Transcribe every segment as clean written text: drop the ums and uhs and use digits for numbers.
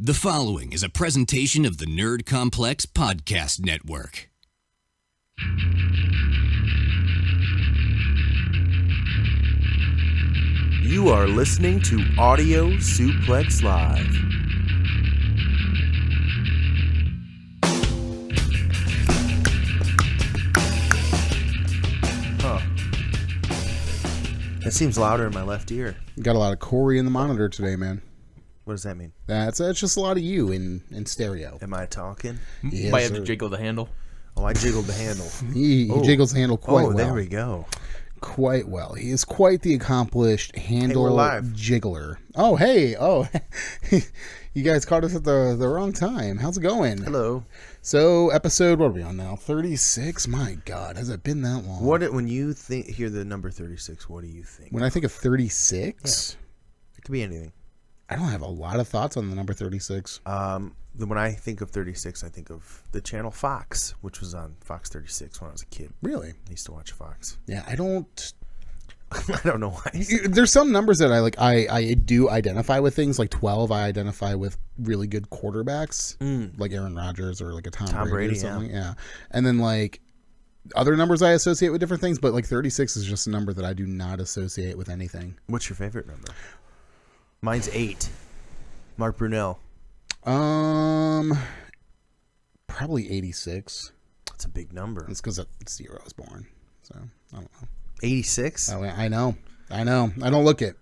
The following is a presentation of the Nerd Complex Podcast Network. You are listening to Audio Suplex Live. Huh. That seems louder in my left ear. You got a lot of Corey in the monitor today, man. What does that mean? It's just a lot of you in stereo. Am I talking? Yes, Might have sir. to jiggle the handle. Oh, I jiggled the handle. He jiggles the handle quite well. Oh, there we go. Quite well. He is quite the accomplished handle we're live. jiggler. Oh, hey. Oh, you guys caught us at the wrong time. How's it going? Hello. So, episode, what are we on now? 36? My God, has it been that long? When you hear the number 36, what do you think? When I think of 36, It could be anything. I don't have a lot of thoughts on the number 36. When I think of 36, I think of the channel Fox, which was on Fox 36 when I was a kid. Really? I used to watch Fox. Yeah, I don't... I don't know why. There's some numbers that I like. I do identify with things like 12. I identify with really good quarterbacks, like Aaron Rodgers or like a Tom Brady or something. Yeah. And then like other numbers I associate with different things, but like 36 is just a number that I do not associate with anything. What's your favorite number? Mine's 8. Mark Brunell. Probably 86. That's a big number. It's because it's the year I was born. So I don't know. 86? I know. I don't look it.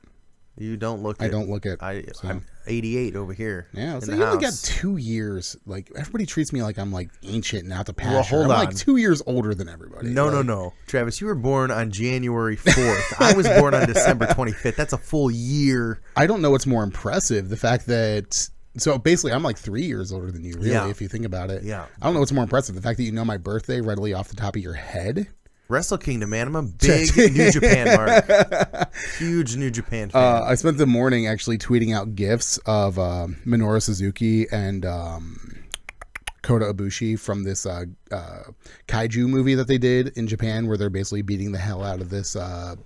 You don't look it. I don't look it. I'm 88 over here. Yeah, so in you the only got house. 2 years. Like everybody treats me like I'm like ancient and out to pasture. Well, hold I'm on. like 2 years older than everybody. No. Travis, you were born on January 4th. I was born on December 25th. That's a full year. I don't know what's more impressive. The fact that... So basically, I'm like 3 years older than you, really, Yeah. if you think about it. Yeah. I don't know what's more impressive. The fact that you know my birthday readily off the top of your head. Wrestle Kingdom, man. I'm a big New Japan mark. Huge New Japan fan. I spent the morning actually tweeting out GIFs of Minoru Suzuki and Kota Ibushi from this kaiju movie that they did in Japan, where they're basically beating the hell out of this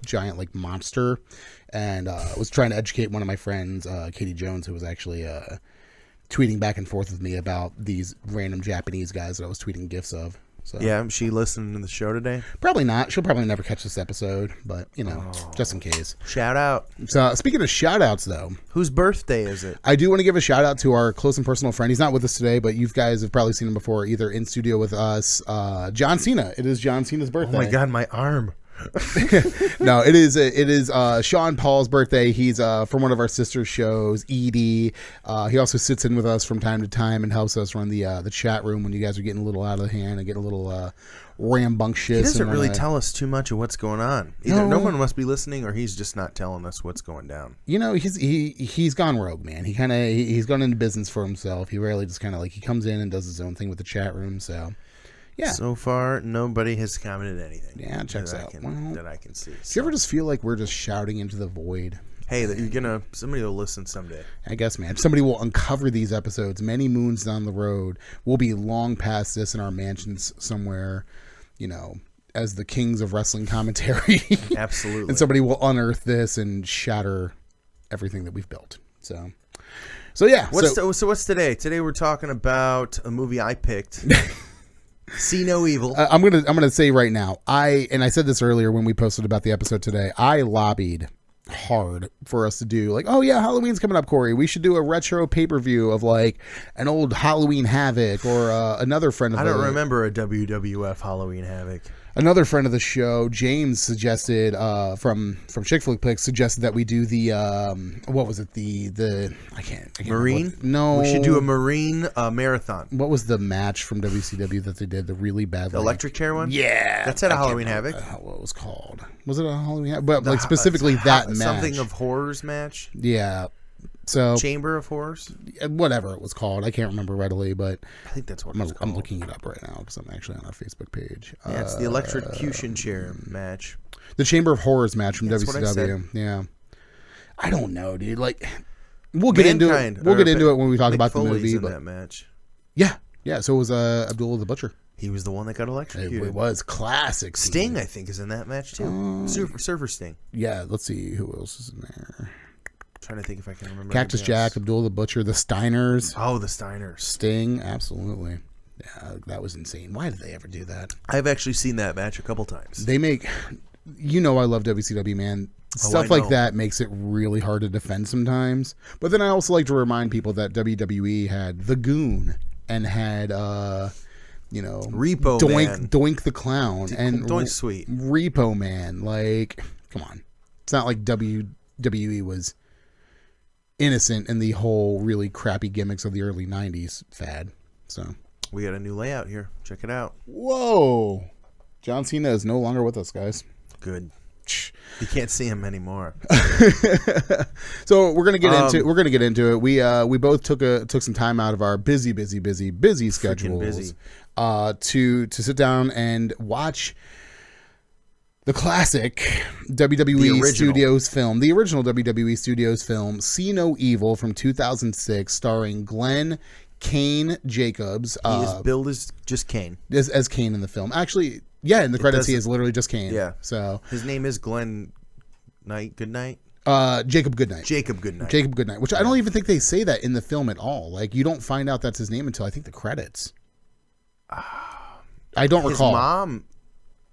giant like monster. And I was trying to educate one of my friends, Katie Jones, who was actually tweeting back and forth with me about these random Japanese guys that I was tweeting GIFs of. So Yeah, she listening to the show today? probably not. She'll probably never catch this episode, but you know, just in case. Shout out. So speaking of shout outs though, Whose birthday is it? I do want to give a shout out to our close and personal friend. He's not with us today, but you guys have probably seen him before, either in studio with us. John Cena. It is John Cena's birthday. Oh my God, my arm. No, it is Sean Paul's birthday. He's from one of our sister shows, Edie. He also sits in with us from time to time and helps us run the chat room when you guys are getting a little out of hand and getting a little rambunctious. He doesn't really tell us too much of what's going on. Either no one must be listening, or he's just not telling us what's going down. You know, he's gone rogue, man. He's gone into business for himself. He rarely just kind of like he comes in and does his own thing with the chat room. So. Yeah. So far, nobody has commented anything. Yeah, it checks out. That I can see. Do you ever just feel like we're just shouting into the void? Hey, somebody will listen someday. I guess, man. Somebody will uncover these episodes many moons down the road. We'll be long past this in our mansions somewhere, you know, as the kings of wrestling commentary. Absolutely. And somebody will unearth this and shatter everything that we've built. So yeah. So what's today? Today we're talking about a movie I picked. See No Evil. I'm gonna say right now, I said this earlier when we posted about the episode today. I lobbied hard for us to do like, oh yeah, Halloween's coming up, Corey. We should do a retro pay-per-view of like an old Halloween Havoc or another friend of I don't remember a WWF Halloween Havoc. Another friend of the show, James, suggested from Chick Flick Picks, suggested that we do the what was it, the I can't Marine? No, We should do a Marine marathon. What was the match from WCW that they did, the really bad The electric chair one? Yeah, That's at a Halloween Havoc. What it was called? Was it a Halloween Havoc? But like specifically that match, something of horrors match. Yeah. So Chamber of Horrors, whatever it was called, I can't remember readily, but I think that's what it's called. I'm looking it up right now because I'm actually on our Facebook page. Yeah, it's the electrocution chair match. The Chamber of Horrors match from That's what I WCW. said. Yeah, I don't know, dude. Like, we'll get into it. We'll get into it when we talk about the movie. In but that match. Yeah. So it was Abdullah the Butcher. He was the one that got electrocuted. It was classic. Sting, I think, is in that match too. Surfer Sting. Yeah. Let's see who else is in there. trying to think if I can remember. Cactus Jack, Abdul the Butcher, the Steiners. Oh, the Steiners. Sting, absolutely. Yeah, that was insane. Why did they ever do that? I've actually seen that match a couple times. They make, I love WCW, man. Stuff like that makes it really hard to defend sometimes. But then I also like to remind people that WWE had The Goon and had, Repo Man. Doink the Clown and Doink Sweet. Repo Man. Like, come on. It's not like WWE was innocent in the whole really crappy gimmicks of the early 90s fad. So we got a new layout here. Check it out. Whoa. John Cena is no longer with us, guys. Good. You can't see him anymore. So we're gonna get into it. We both took some time out of our busy schedules to sit down and watch the classic WWE Studios film, the original WWE Studios film, See No Evil from 2006, starring Glenn Kane Jacobs. He is billed as just Kane. As Kane in the film. Actually, yeah, in the credits he is literally just Kane. Yeah. So his name is Glenn Goodnight? Jacob Goodnight. Jacob Goodnight. Which I don't even think they say that in the film at all. Like, you don't find out that's his name until I think the credits. I don't recall. His mom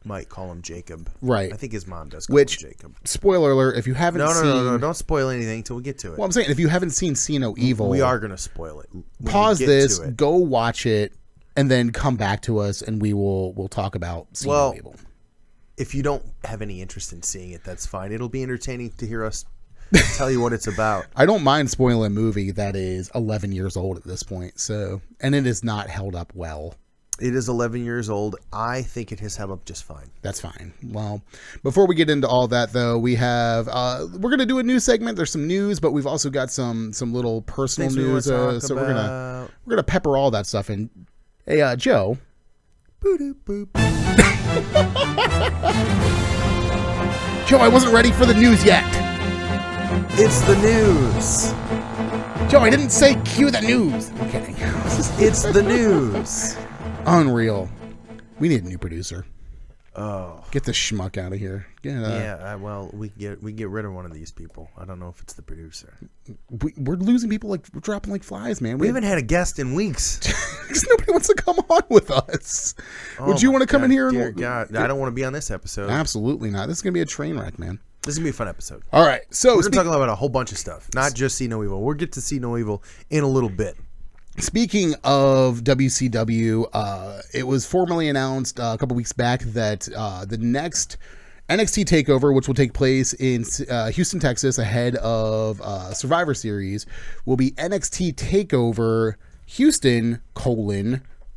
might call him Jacob. Right. I think his mom does call him Jacob. Spoiler alert, if you haven't seen... No, don't spoil anything until we get to it. Well, I'm saying, if you haven't seen See No Evil... We are going to spoil it. Pause this, go watch it, and then come back to us, and we'll talk about See No Evil. If you don't have any interest in seeing it, that's fine. It'll be entertaining to hear us tell you what it's about. I don't mind spoiling a movie that is 11 years old at this point, and it is not held up well. It is 11 years old. I think it has held up just fine. That's fine. Well, before we get into all that, though, we have we're gonna do a news segment. There's some news, but we've also got some little personal news. So we're gonna pepper all that stuff in. Hey, Joe. Boop boop. Joe, I wasn't ready for the news yet. It's the news. Joe, I didn't say cue the news. I'm kidding. It's the news. Unreal. We need a new producer. Oh, get the schmuck out of here. Well, we get rid of one of these people. I don't know if it's the producer. We're losing people we're dropping like flies, man. We haven't had a guest in weeks. Because nobody wants to come on with us. Would you want to come in here? Dear God, I don't want to be on this episode. Absolutely not. This is gonna be a train wreck, man. This is gonna be a fun episode. All right, so we're gonna talk about a whole bunch of stuff, not just See No Evil. We'll get to See No Evil in a little bit. Speaking of WCW, it was formally announced a couple weeks back that the next NXT TakeOver, which will take place in Houston, Texas, ahead of Survivor Series, will be NXT TakeOver Houston,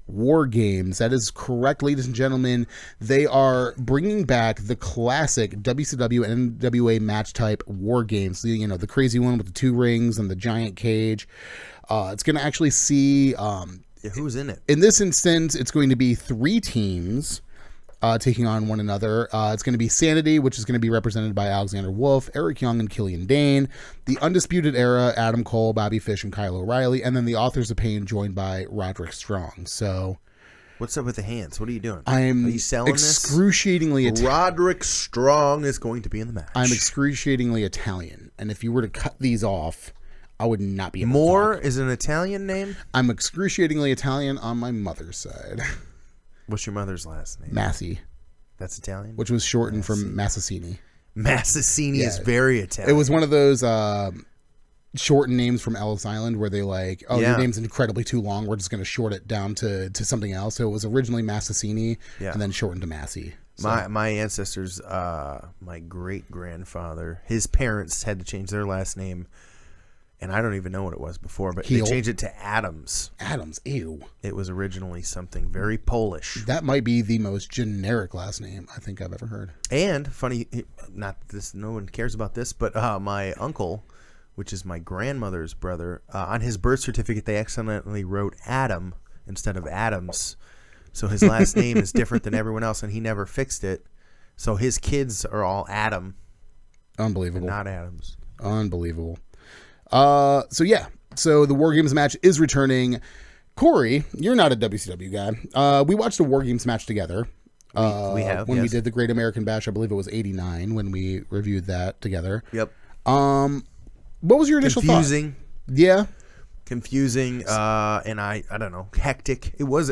War Games. That is correct, ladies and gentlemen. They are bringing back the classic WCW and NWA match type War Games. The crazy one with the 2 rings and the giant cage. It's going to actually see... who's in it? In this instance, it's going to be 3 teams taking on one another. It's going to be Sanity, which is going to be represented by Alexander Wolf, Eric Young, and Killian Dane. The Undisputed Era, Adam Cole, Bobby Fish, and Kyle O'Reilly. And then the Authors of Pain, joined by Roderick Strong. So... What's up with the hands? What are you doing? Are you selling excruciatingly this? Roderick Strong is going to be in the match. I'm excruciatingly Italian. And if you were to cut these off... I would not be able Moore to talk. Is an Italian name? I'm excruciatingly Italian on my mother's side. What's your mother's last name? Massey. That's Italian? Which was shortened from Massassini. Massassini is very Italian. It was one of those shortened names from Ellis Island where they your name's incredibly too long. We're just going to short it down to something else. So it was originally Massassini and then shortened to Massey. So. My ancestors, my great-grandfather, his parents had to change their last name. And I don't even know what it was before, but they changed it to Adams. Adams, ew. It was originally something very Polish. That might be the most generic last name I think I've ever heard. And funny, not this, no one cares about this, but my uncle, which is my grandmother's brother, on his birth certificate they accidentally wrote Adam instead of Adams. So his last name is different than everyone else, and he never fixed it. So his kids are all Adam. Unbelievable. Not Adams. Unbelievable. So the War Games match is returning. Corey, you're not a WCW guy. We watched a War Games match together. We have when we did the Great American Bash. I believe it was '89 when we reviewed that together. Yep. What was your initial Confusing. thought? Yeah. Confusing, and I don't know, hectic. It was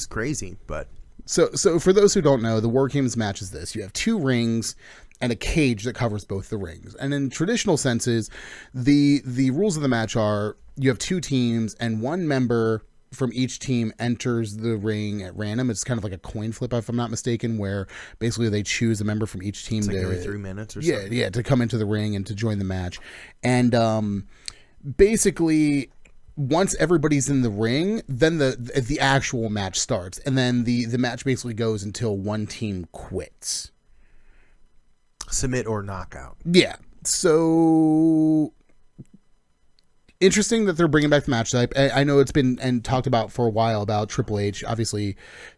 crazy, but... So for those who don't know, the War Games match is this. You have 2 rings and a cage that covers both the rings. And in traditional senses, the rules of the match are you have 2 teams and one member from each team enters the ring at random. It's kind of like a coin flip, if I'm not mistaken, where basically they choose a member from each team. It's like every 3 minutes or something. Yeah, to come into the ring and to join the match. And basically... once everybody's in the ring, then the actual match starts, and then the match basically goes until one team quits. Submit or knockout. Yeah. So interesting that they're bringing back the match type. I know it's been and talked about for a while about Triple H. Obviously,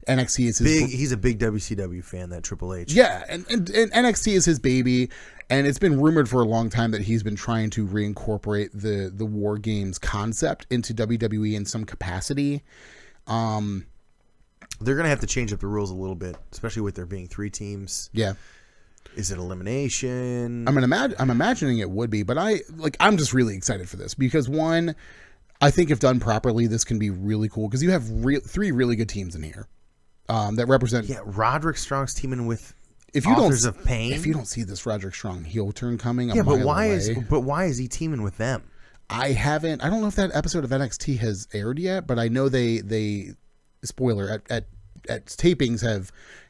NXT is his he's a big WCW fan. That Triple H. Yeah, and NXT is his baby. And it's been rumored for a long time that he's been trying to reincorporate the War Games concept into WWE in some capacity. They're going to have to change up the rules a little bit, especially with there being 3 teams. Yeah. Is it elimination? I'm imagining it would be, but I'm just really excited for this because one, I think if done properly, this can be really cool because you have 3 really good teams in here that represent. Yeah, Roderick Strong's teaming with. If you Authors of Pain. If you don't see this Roderick Strong heel turn coming, yeah, but why is he teaming with them? I don't know if that episode of NXT has aired yet, but I know they spoiler at tapings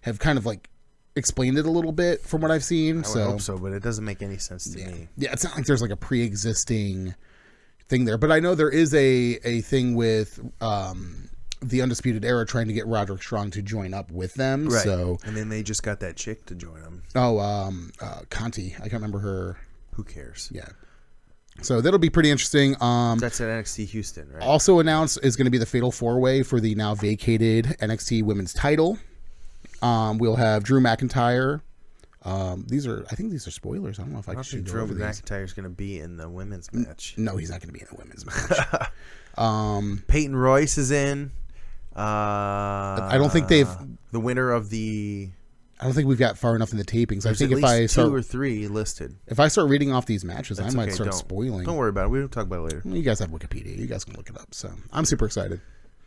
have kind of like explained it a little bit from what I've seen. I would hope so, but it doesn't make any sense to me. Yeah, it's not like there's like a pre-existing thing there, but I know there is a thing with the Undisputed Era trying to get Roderick Strong to join up with them. Right. So, and then they just got that chick to join them. Oh, Conti. I can't remember her. Who cares? Yeah. So that'll be pretty interesting. That's at NXT Houston, right? Also announced is going to be the Fatal 4-Way for the now vacated NXT Women's title. We'll have Drew McIntyre. I think these are spoilers. I don't know if I should go over these. Drew McIntyre's going to be in the women's match. No, he's not going to be in the women's match. Peyton Royce is in. I don't think they've the winner of the. I don't think we've got far enough in the tapings. There's I think at if least I start 2 or 3 listed. If I start reading off these matches, That's I might okay, start don't. spoiling. Don't worry about it. We'll talk about it later. You guys have Wikipedia. You guys can look it up. So I'm super excited.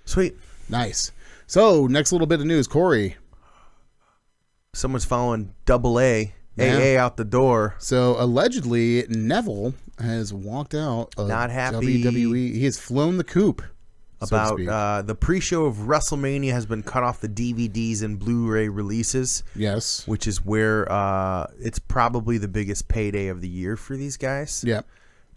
Sweet. Nice. So next little bit of news, Corey. Someone's following AA. Yeah. AA out the door. So allegedly, Neville has walked out of Not happy. WWE. He has flown the coop. About the pre-show of WrestleMania has been cut off the DVDs and Blu-ray releases. Yes. Which is where it's probably the biggest payday of the year for these guys. Yeah.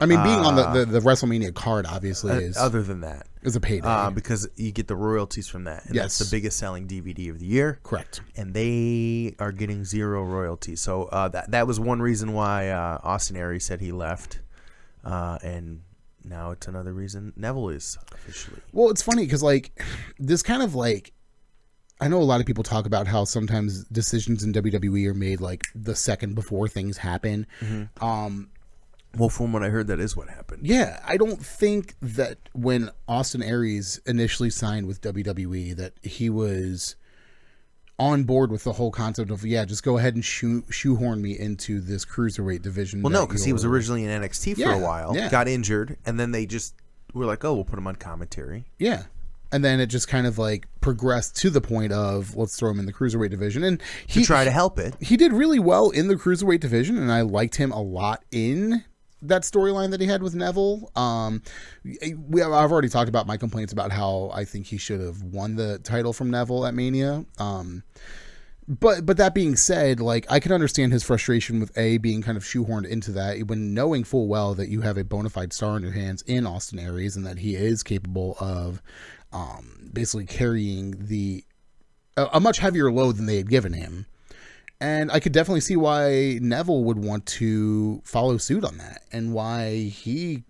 I mean, being on the WrestleMania card obviously is other than that is a payday because you get the royalties from that. And yes. That's the biggest selling DVD of the year. Correct. And they are getting 0 royalties. So that was one reason why Austin Aries said he left, and now it's another reason Neville is officially. Well, it's funny because this kind of I know a lot of people talk about how sometimes decisions in WWE are made the second before things happen. Mm-hmm. Well, from what I heard, that is what happened. Yeah, I don't think that when Austin Aries initially signed with WWE that he was on board with the whole concept of, just go ahead and shoehorn me into this cruiserweight division. Well, no, because he was originally in NXT for a while, yeah. got injured, and then they just were like, oh, we'll put him on commentary. Yeah. And then it just kind of progressed to the point of let's throw him in the cruiserweight division. And he tried to help it. He did really well in the cruiserweight division, and I liked him a lot in that storyline that he had with Neville. I've already talked about my complaints about how I think he should have won the title from Neville at Mania. But that being said, I can understand his frustration with being kind of shoehorned into that when knowing full well that you have a bona fide star in your hands in Austin Aries and that he is capable of basically carrying a much heavier load than they had given him. And I could definitely see why Neville would want to follow suit on that and why he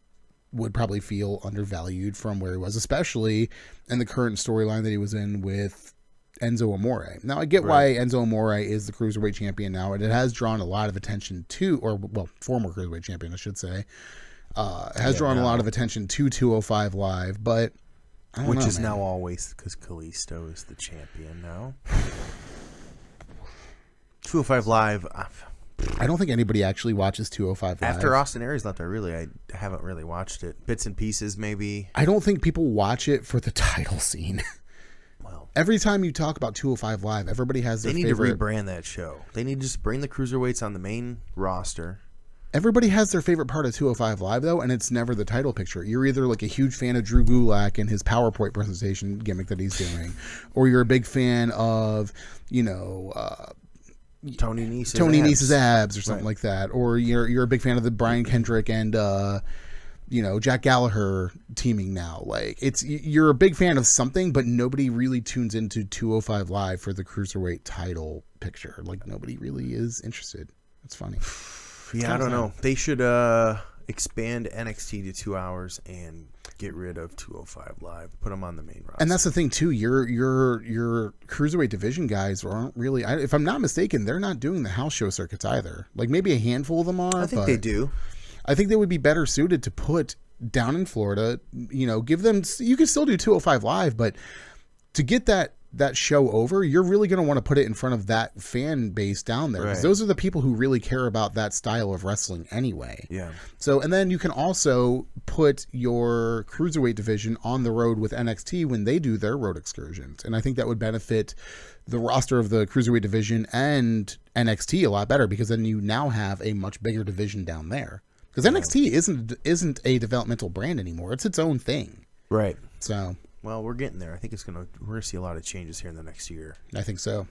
would probably feel undervalued from where he was, especially in the current storyline that he was in with Enzo Amore. Now, I get why Enzo Amore is the Cruiserweight champion now, and it has drawn a lot of attention former Cruiserweight champion, I should say, has drawn a lot of attention to 205 Live, but I don't know, is man. now always because Kalisto is the champion now. 205 Live, I don't think anybody actually watches 205 Live. After Austin Aries left, I haven't really watched it. Bits and pieces, maybe. I don't think people watch it for the title scene. Well, every time you talk about 205 Live, everybody has their favorite. They need to rebrand that show. They need to just bring the cruiserweights on the main roster. Everybody has their favorite part of 205 Live, though, and it's never the title picture. You're either like a huge fan of Drew Gulak and his PowerPoint presentation gimmick that he's doing, or you're a big fan of, Tony Nese's abs or something like that, or you're a big fan of the Brian Kendrick and Jack Gallagher teaming now. Like you're a big fan of something, but nobody really tunes into 205 Live for the cruiserweight title picture. Like nobody really is interested. It's funny. Yeah, I don't know. They should expand NXT to 2 hours and get rid of 205 Live. Put them on the main roster. And that's the thing too. Your cruiserweight division guys aren't really. If I'm not mistaken, they're not doing the house show circuits either. Like maybe a handful of them are. I think they do. I think they would be better suited to put down in Florida. Give them. You can still do 205 Live, but to get that show over, you're really going to want to put it in front of that fan base down there, because those are the people who really care about that style of wrestling anyway. Yeah. So, and then you can also put your cruiserweight division on the road with NXT when they do their road excursions, and I think that would benefit the roster of the cruiserweight division and NXT a lot better, because then you now have a much bigger division down there, because NXT isn't a developmental brand anymore. It's its own thing. Right. So. Well, we're getting there. I think we're going to see a lot of changes here in the next year. I think so.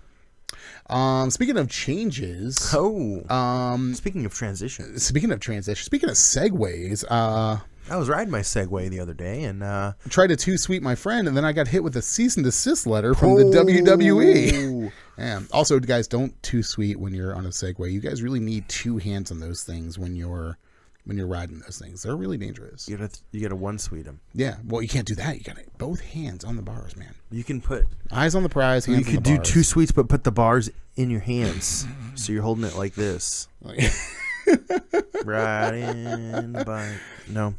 Speaking of changes. Speaking of transitions. Speaking of segues. I was riding my Segway the other day and tried to too sweet my friend, and then I got hit with a cease and desist letter from the WWE. Yeah. Also, guys, don't too sweet when you're on a Segway. You guys really need two hands on those things when you're riding those things. They're really dangerous. You gotta one sweet them. Yeah, well, you can't do that. You got both hands on the bars, man. You can put eyes on the prize, hands on the bars. You could do two sweets, but put the bars in your hands, so you're holding it like this. Right in the bike. No.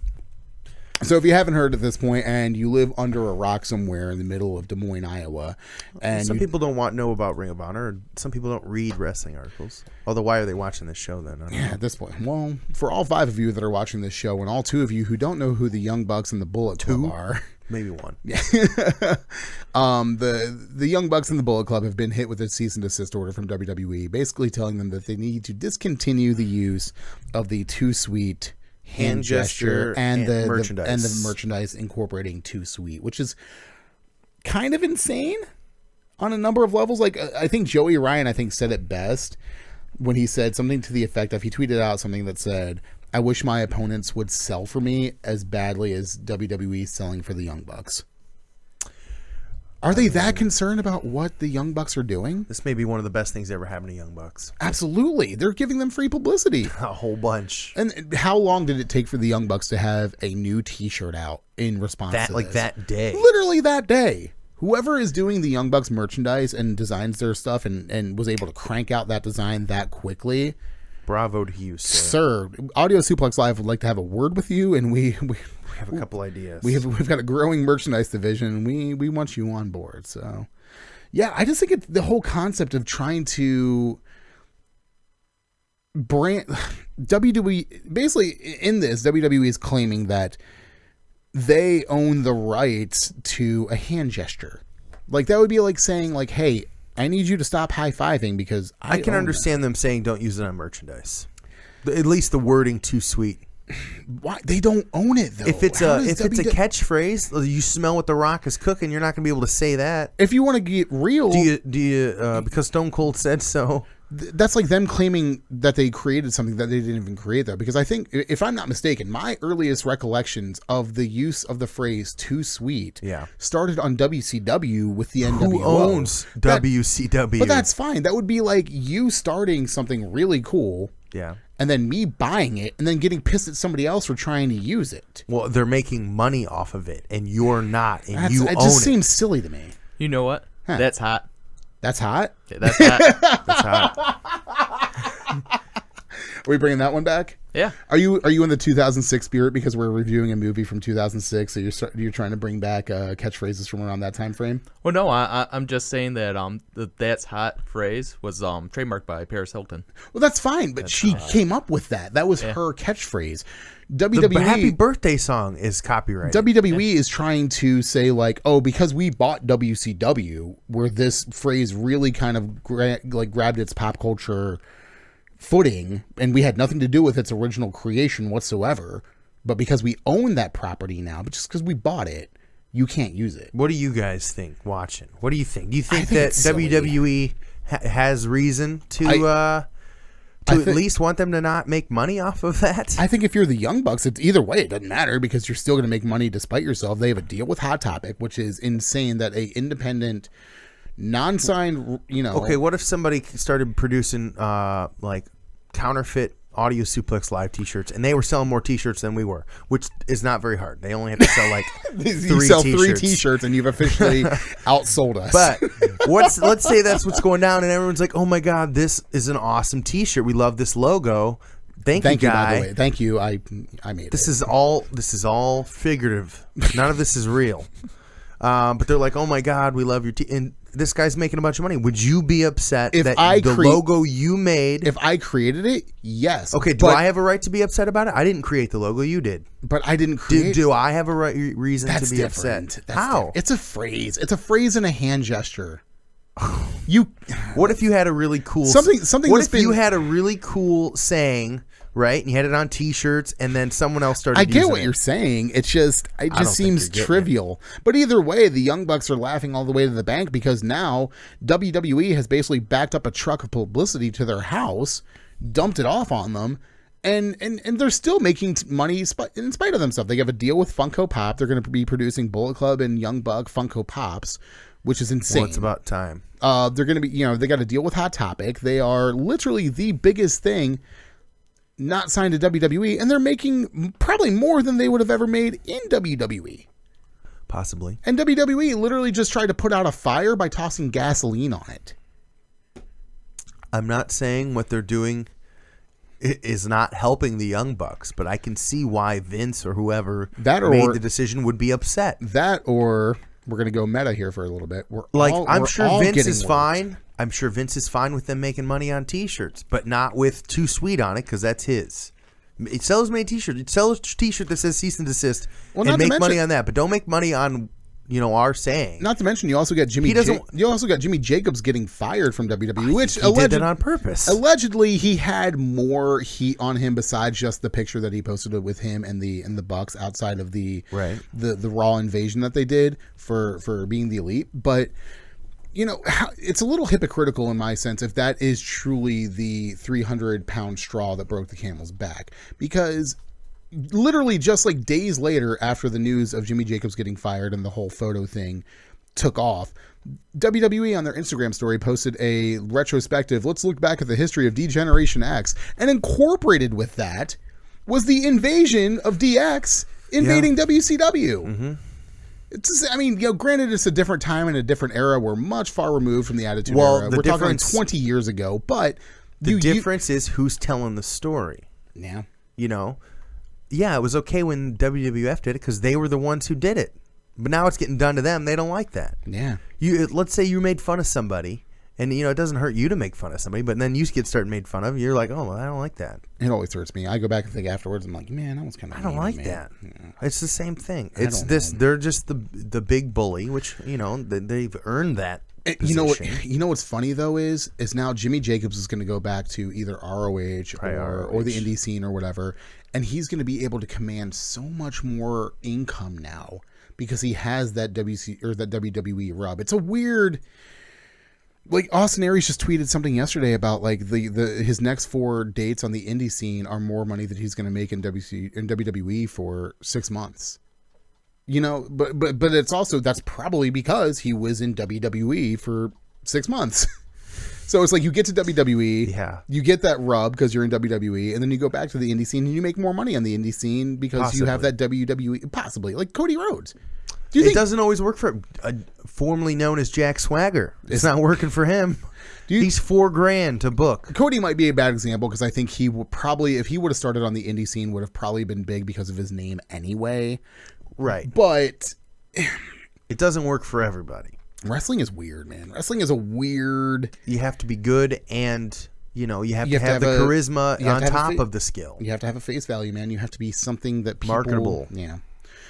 So if you haven't heard at this point and you live under a rock somewhere in the middle of Des Moines, Iowa, and some people don't know about Ring of Honor, and some people don't read wrestling articles. Although, why are they watching this show then? At this point. Well, for all 5 of you that are watching this show, and all 2 of you who don't know who the Young Bucks and the Bullet Club are. Maybe 1. Yeah. The Young Bucks and the Bullet Club have been hit with a cease and desist order from WWE, basically telling them that they need to discontinue the use of the Too Sweet hand gesture and the merchandise incorporating Too Sweet, which is kind of insane on a number of levels. Like, I think Joey Ryan said it best when he said something to the effect of, he tweeted out something that said, "I wish my opponents would sell for me as badly as WWE selling for the Young Bucks." Are they that concerned about what the Young Bucks are doing? This may be one of the best things that ever happened to Young Bucks. Absolutely. They're giving them free publicity. A whole bunch. And how long did it take for the Young Bucks to have a new T-shirt out in response to this? Like that day. Literally that day. Whoever is doing the Young Bucks merchandise and designs their stuff and was able to crank out that design that quickly. Bravo to you, sir. Audio Suplex Live would like to have a word with you, and we have a couple ideas. We've got a growing merchandise division, and we want you on board. So, yeah, I just think it's the whole concept of trying to brand WWE. Basically, in this, WWE is claiming that they own the rights to a hand gesture. Like, that would be like saying, like, hey, I need you to stop high-fiving because I can understand them saying don't use it on merchandise. At least the wording Too Sweet. Why they don't own it though? If it's a catchphrase, you smell what the Rock is cooking, you're not going to be able to say that. If you want to get real, do you because Stone Cold said so? That's like them claiming that they created something that they didn't even create, though. Because I think, if I'm not mistaken, my earliest recollections of the use of the phrase "Too Sweet" started on WCW with the NWO. Who owns WCW? But that's fine. That would be like you starting something really cool. Yeah. And then me buying it and then getting pissed at somebody else for trying to use it. Well, they're making money off of it, and you're not, and you own it. It just seems silly to me. You know what? Huh. That's hot. That's hot? Yeah, that's hot. That's hot. Are we bringing that one back? Yeah. Are you in the 2006 spirit because we're reviewing a movie from 2006? So you're trying to bring back catchphrases from around that time frame? Well, no, I'm just saying that the "That's Hot" phrase was trademarked by Paris Hilton. Well, that's fine, but she came up with that. That was her catchphrase. WWE, The Happy Birthday song is copyrighted. WWE is trying to say like, oh, because we bought WCW, where this phrase really kind of grabbed its pop culture footing, and we had nothing to do with its original creation whatsoever. But because we own that property now, but just because we bought it, you can't use it. What do you guys think watching? What do you think? Do you think think that it's silly. WWE has reason to at least want them to not make money off of that? I think if you're the Young Bucks, it's either way. It doesn't matter because you're still going to make money despite yourself. They have a deal with Hot Topic, which is insane that a independent, non-signed, Okay, what if somebody started producing like counterfeit Audio Suplex Live t-shirts, and they were selling more t-shirts than we were, which is not very hard. They only have to sell like three t-shirts and you've officially outsold us. But let's say that's what's going down, and everyone's like, oh my god, this is an awesome t-shirt. We love this logo. Thank you, guy. By the way. Thank you. I made this it. is all figurative. None of this is real. But they're like, oh my god, we love your and this guy's making a bunch of money. Would you be upset that the logo you made? If I created it, yes. Okay, do I have a right to be upset about it? I didn't create the logo, you did. But I didn't create. Do I have a reason to be different. upset? That's How? different. It's a phrase. It's a phrase and a hand gesture. What if you had a really cool something? What if you had a really cool saying, right? And you had it on T-shirts, and then someone else started. I get using what it. you're saying. It just seems trivial. But either way, the Young Bucks are laughing all the way to the bank because now WWE has basically backed up a truck of publicity to their house, dumped it off on them. And they're still making money in spite of themselves. They have a deal with Funko Pop. They're going to be producing Bullet Club and Young Buck Funko Pops, which is insane. Well, it's about time. They're going to be, they got a deal with Hot Topic. They are literally the biggest thing not signed to WWE, and they're making probably more than they would have ever made in WWE. Possibly. And WWE literally just tried to put out a fire by tossing gasoline on it. I'm not saying what they're doing is not helping the Young Bucks, but I can see why Vince or whoever made the decision would be upset. That or we're going to go meta here for a little bit. I'm sure Vince is fine. I'm sure Vince is fine with them making money on T-shirts, but not with Too Sweet on it because that's his. Sell as many T-shirts. Sell a T-shirt that says cease and desist and make money on that, but don't make money on our saying. Not to mention, you also got Jimmy Jacobs getting fired from WWE, which he did that on purpose. Allegedly, he had more heat on him besides just the picture that he posted with him and the Bucks outside of the Raw invasion that they did for being the Elite. But it's a little hypocritical in my sense if that is truly the 300-pound straw that broke the camel's back, because literally just like days later after the news of Jimmy Jacobs getting fired and the whole photo thing took off, WWE on their Instagram story posted a retrospective, let's look back at the history of D-Generation X, and incorporated with that was the invasion of DX invading WCW. Mm-hmm. Granted it's a different time and a different era. We're much far removed from the Attitude Era. We're talking 20 years ago, but the difference is who's telling the story. Yeah. Yeah, it was okay when WWF did it because they were the ones who did it. But now it's getting done to them. They don't like that. Yeah. Let's say you made fun of somebody, and it doesn't hurt you to make fun of somebody, but then you get started made fun of. You're like, oh, well, I don't like that. It always hurts me. I go back and think afterwards. I'm like, man, that was kind of. I don't like that. Yeah. It's the same thing. It's this. They're just the big bully, which they've earned that. You know what's funny though is now Jimmy Jacobs is going to go back to either ROH or the indie scene or whatever, and he's going to be able to command so much more income now because he has that WWE rub. It's a weird. Like Austin Aries just tweeted something yesterday about like his next 4 dates on the indie scene are more money that he's going to make in WWE for 6 months. But it's also, that's probably because he was in WWE for 6 months. So it's like you get to WWE, you get that rub because you're in WWE, and then you go back to the indie scene and you make more money on the indie scene because you have that WWE, possibly, like Cody Rhodes. It doesn't always work for formerly known as Jack Swagger. It's not working for him. He's $4,000 to book. Cody might be a bad example because I think he would probably, if he would have started on the indie scene, would have probably been big because of his name anyway. Right. But it doesn't work for everybody. Wrestling is weird, man. Wrestling is a weird. You have to be good, and you have to have the charisma on top of the skill. You have to have a face value, man. You have to be something that people, marketable. Yeah.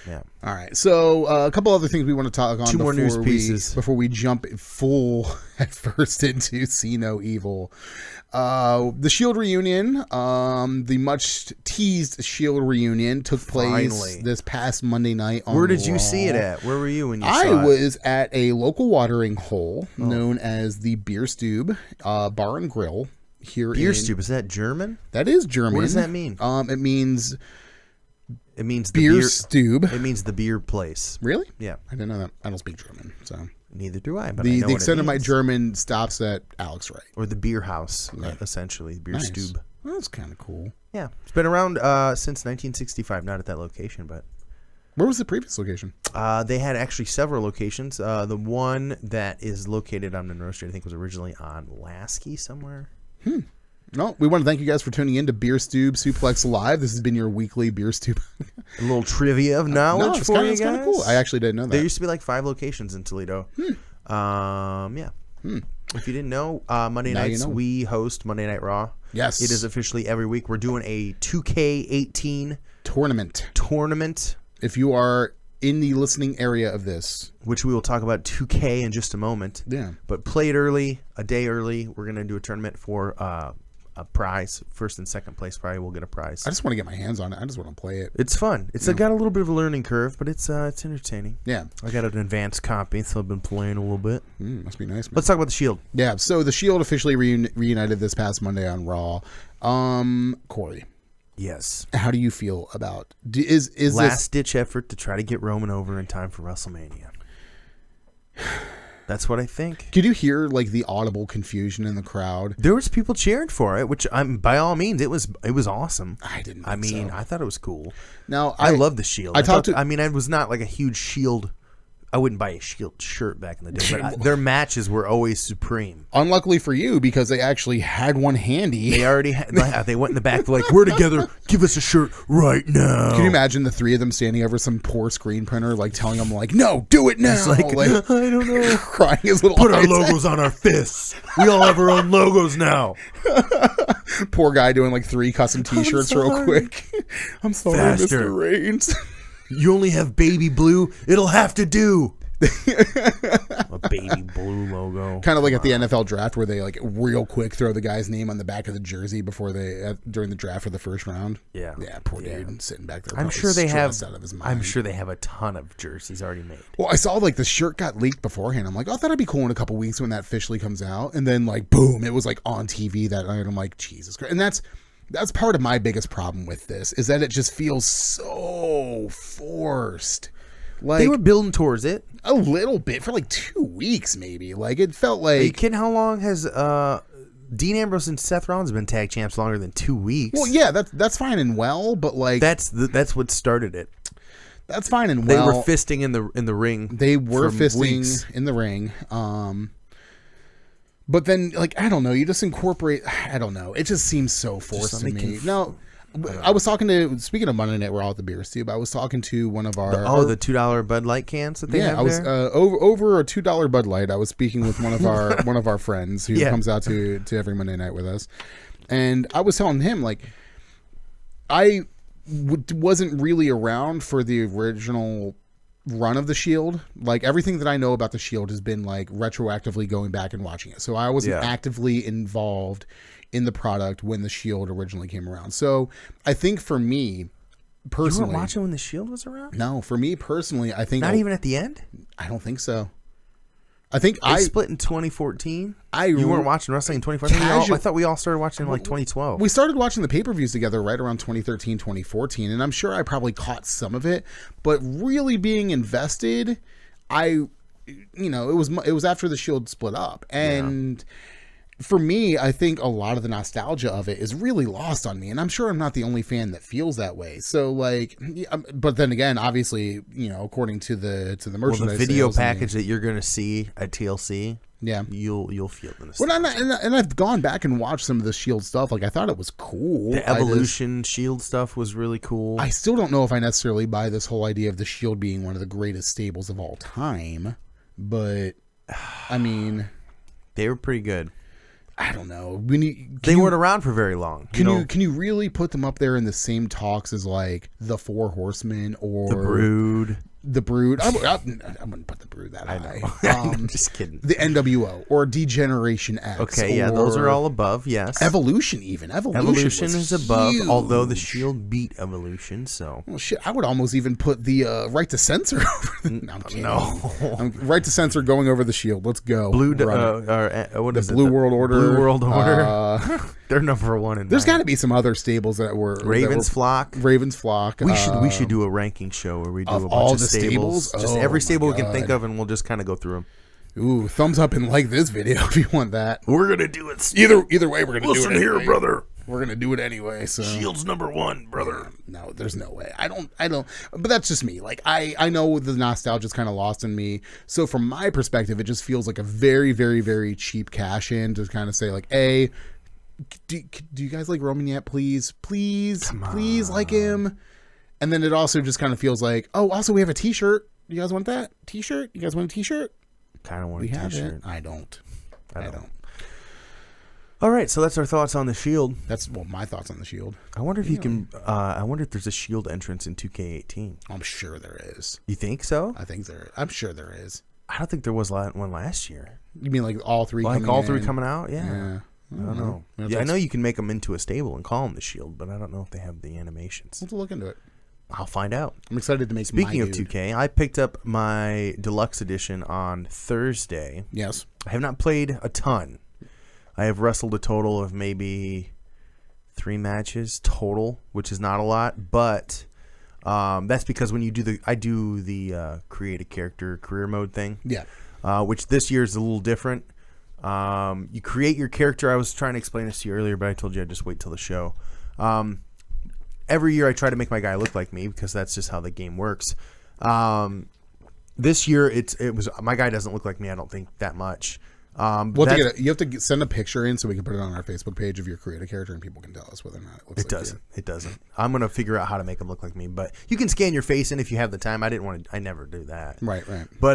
Yeah. All right. So a couple other things we want to talk on. Two more news pieces before we jump full at first into See No Evil. The Shield reunion, the much teased Shield reunion, took place this past Monday night. Where did you see it at? Where were you when you saw it? I was at a local watering hole known as the Beer Stube Bar and Grill here. Beer Stube, is that German? That is German. What does that mean? It means beer stube. It means the beer place. Really? Yeah. I didn't know that. I don't speak German, so neither do I. But the I know the what extent it of my means. German stops at Alex Wright, or the beer house, essentially beer stube. Well, that's kind of cool. Yeah, it's been around since 1965. Not at that location, but where was the previous location? They had actually several locations. The one that is located on Monroe Street, I think, was originally on Lasky somewhere. No, we want to thank you guys for tuning in to Beer Stube Suplex Live. This has been your weekly Beer Stube. A little trivia of knowledge for you guys. It's kind of cool. I actually didn't know that. There used to be like 5 locations in Toledo. Yeah. If you didn't know, Monday nights we host Monday Night Raw. Yes. It is officially every week. We're doing a 2K18 tournament. If you are in the listening area of this, which we will talk about 2K in just a moment. Yeah. But play it early, a day early. We're going to do a tournament for a prize. First and second place probably will get a prize. I just want to get my hands on it. I just want to play it. It's fun. It's got a little bit of a learning curve, but it's entertaining. Yeah. I got an advanced copy, so I've been playing a little bit. Must be nice, man. Let's talk about the Shield. Yeah, so the Shield officially reunited this past Monday on Raw. Corey. Yes. How do you feel about is last ditch effort to try to get Roman over in time for WrestleMania? That's what I think. Could you hear like the audible confusion in the crowd? There was people cheering for it, which by all means it was awesome. I didn't. I thought it was cool. Now I love the Shield. I was not like a huge Shield. I wouldn't buy a Shield shirt back in the day, but their matches were always supreme. Unluckily for you, because they actually had one handy. They already had, they went in the back like, we're together, give us a shirt right now. Can you imagine the three of them standing over some poor screen printer, like telling them like, no, do it now. It's like I don't know. Crying his little Put eyes our logos on our fists. We all have our own logos now. Poor guy doing like 3 custom t-shirts real quick. I'm sorry, Faster. Mr. Reigns. You only have baby blue. It'll have to do. A baby blue logo. Kind of like at the NFL draft where they like real quick throw the guy's name on the back of the jersey before they during the draft for the first round. Yeah. Poor dude sitting back there. I'm sure they have. Out of his mind. I'm sure they have a ton of jerseys already made. Well, I saw like the shirt got leaked beforehand. I'm like, oh, that'd be cool in a couple weeks when that officially comes out. And then like boom, it was like on TV that night. I'm like, Jesus Christ. And that's part of my biggest problem with this is that it just feels so forced. Like they were building towards it a little bit for like 2 weeks, maybe. Like it felt like. Are you kidding? How long has Dean Ambrose and Seth Rollins been tag champs? Longer than 2 weeks. Well, yeah, that's fine and well, but like that's what started it. That's fine and well. They were fisting in the ring. They were fisting weeks. in the ring. But then, like, I don't know. You just incorporate. I don't know. It just seems so forced to me. No. I was talking to, speaking of Monday Night Raw at the Beer Stube, I was talking to one of our... the $2 Bud Light cans that they have there? Yeah, I was over a $2 Bud Light. I was speaking with one of our friends who comes out to every Monday night with us. And I was telling him, like, I wasn't really around for the original run of the Shield. Like, everything that I know about the Shield has been, like, retroactively going back and watching it. So I wasn't actively involved in the product when the Shield originally came around. So I think for me personally, you weren't watching when the Shield was around? No, for me personally, I think not even at the end. I don't think so. I think they split in 2014. You weren't watching wrestling in 2014. I thought we all started watching in like 2012. We started watching the pay-per-views together right around 2013, 2014, and I'm sure I probably caught some of it. But really being invested, it was after the Shield split up, and for me, I think a lot of the nostalgia of it is really lost on me, and I'm sure I'm not the only fan that feels that way. So, like, but then again, obviously, according to the merchandise, the video sales package that you're gonna see at TLC, yeah, you'll feel the nostalgia. Well, and I've gone back and watched some of the Shield stuff. Like, I thought it was cool. The Evolution Shield stuff was really cool. I still don't know if I necessarily buy this whole idea of the Shield being one of the greatest stables of all time, but I mean, they were pretty good. I don't know. They weren't around for very long. Can you really put them up there in the same talks as like the Four Horsemen or the Brood? The Brood. I wouldn't put the Brood that high. I'm just kidding. The NWO or Degeneration X. Okay, yeah, those are all above. Yes. Evolution, even Evolution is above. huge. Although the Shield beat Evolution, so well, shit. I would almost even put the Right to Censor over. No, I'm kidding. no. Right to Censor going over the Shield. Let's go. What the is it? Blue World Order. Blue World Order. They're number one. There's got to be some other stables that were Ravens Flock. Ravens Flock. We should do a ranking show where we do a bunch all of the stables. Just Oh, every stable we can God. think of, and we'll just kind of go through them. Ooh, thumbs up and like this video if you want that. We're gonna do it. Either way, we're gonna do it. Listen here, anyway. brother. We're gonna do it anyway. So Shield's number one, brother. No, there's no way. I don't. But that's just me. Like I know the nostalgia's kind of lost in me. So from my perspective, it just feels like a very, very, very cheap cash in to kind of say like, hey, do you guys like Roman yet? Please like him. And then it also just kind of feels like, oh, also we have a T-shirt. You guys want that T-shirt? You guys want a T-shirt? Kind of want We a have T-shirt. it. I don't. All right, so that's our thoughts on the Shield. That's my thoughts on the Shield. I wonder if you can. I wonder if there's a Shield entrance in 2K18. I'm sure there is. You think so? I'm sure there is. I don't think there was one last year. You mean like all three? Like coming all three in? coming out? Yeah. Yeah. I don't know. That's Yeah, I know you can make them into a stable and call them the Shield, but I don't know if they have the animations. Let's look into it. I'll find out. I'm excited to make. Speaking my of dude. 2K, I picked up my deluxe edition on Thursday. Yes. I have not played a ton. I have wrestled a total of maybe 3 matches total, which is not a lot, but that's because when you do the create a character career mode thing. Yeah. Which this year is a little different. You create your character. I was trying to explain this to you earlier, but I told you I'd just wait till the show. Every year I try to make my guy look like me because that's just how the game works. This year it was my guy doesn't look like me. I don't think that much. You have to send a picture in so we can put it on our Facebook page of your creative character and people can tell us whether or not it looks like you. It doesn't. I'm gonna figure out how to make him look like me, but you can scan your face in if you have the time. I never do that. Right. But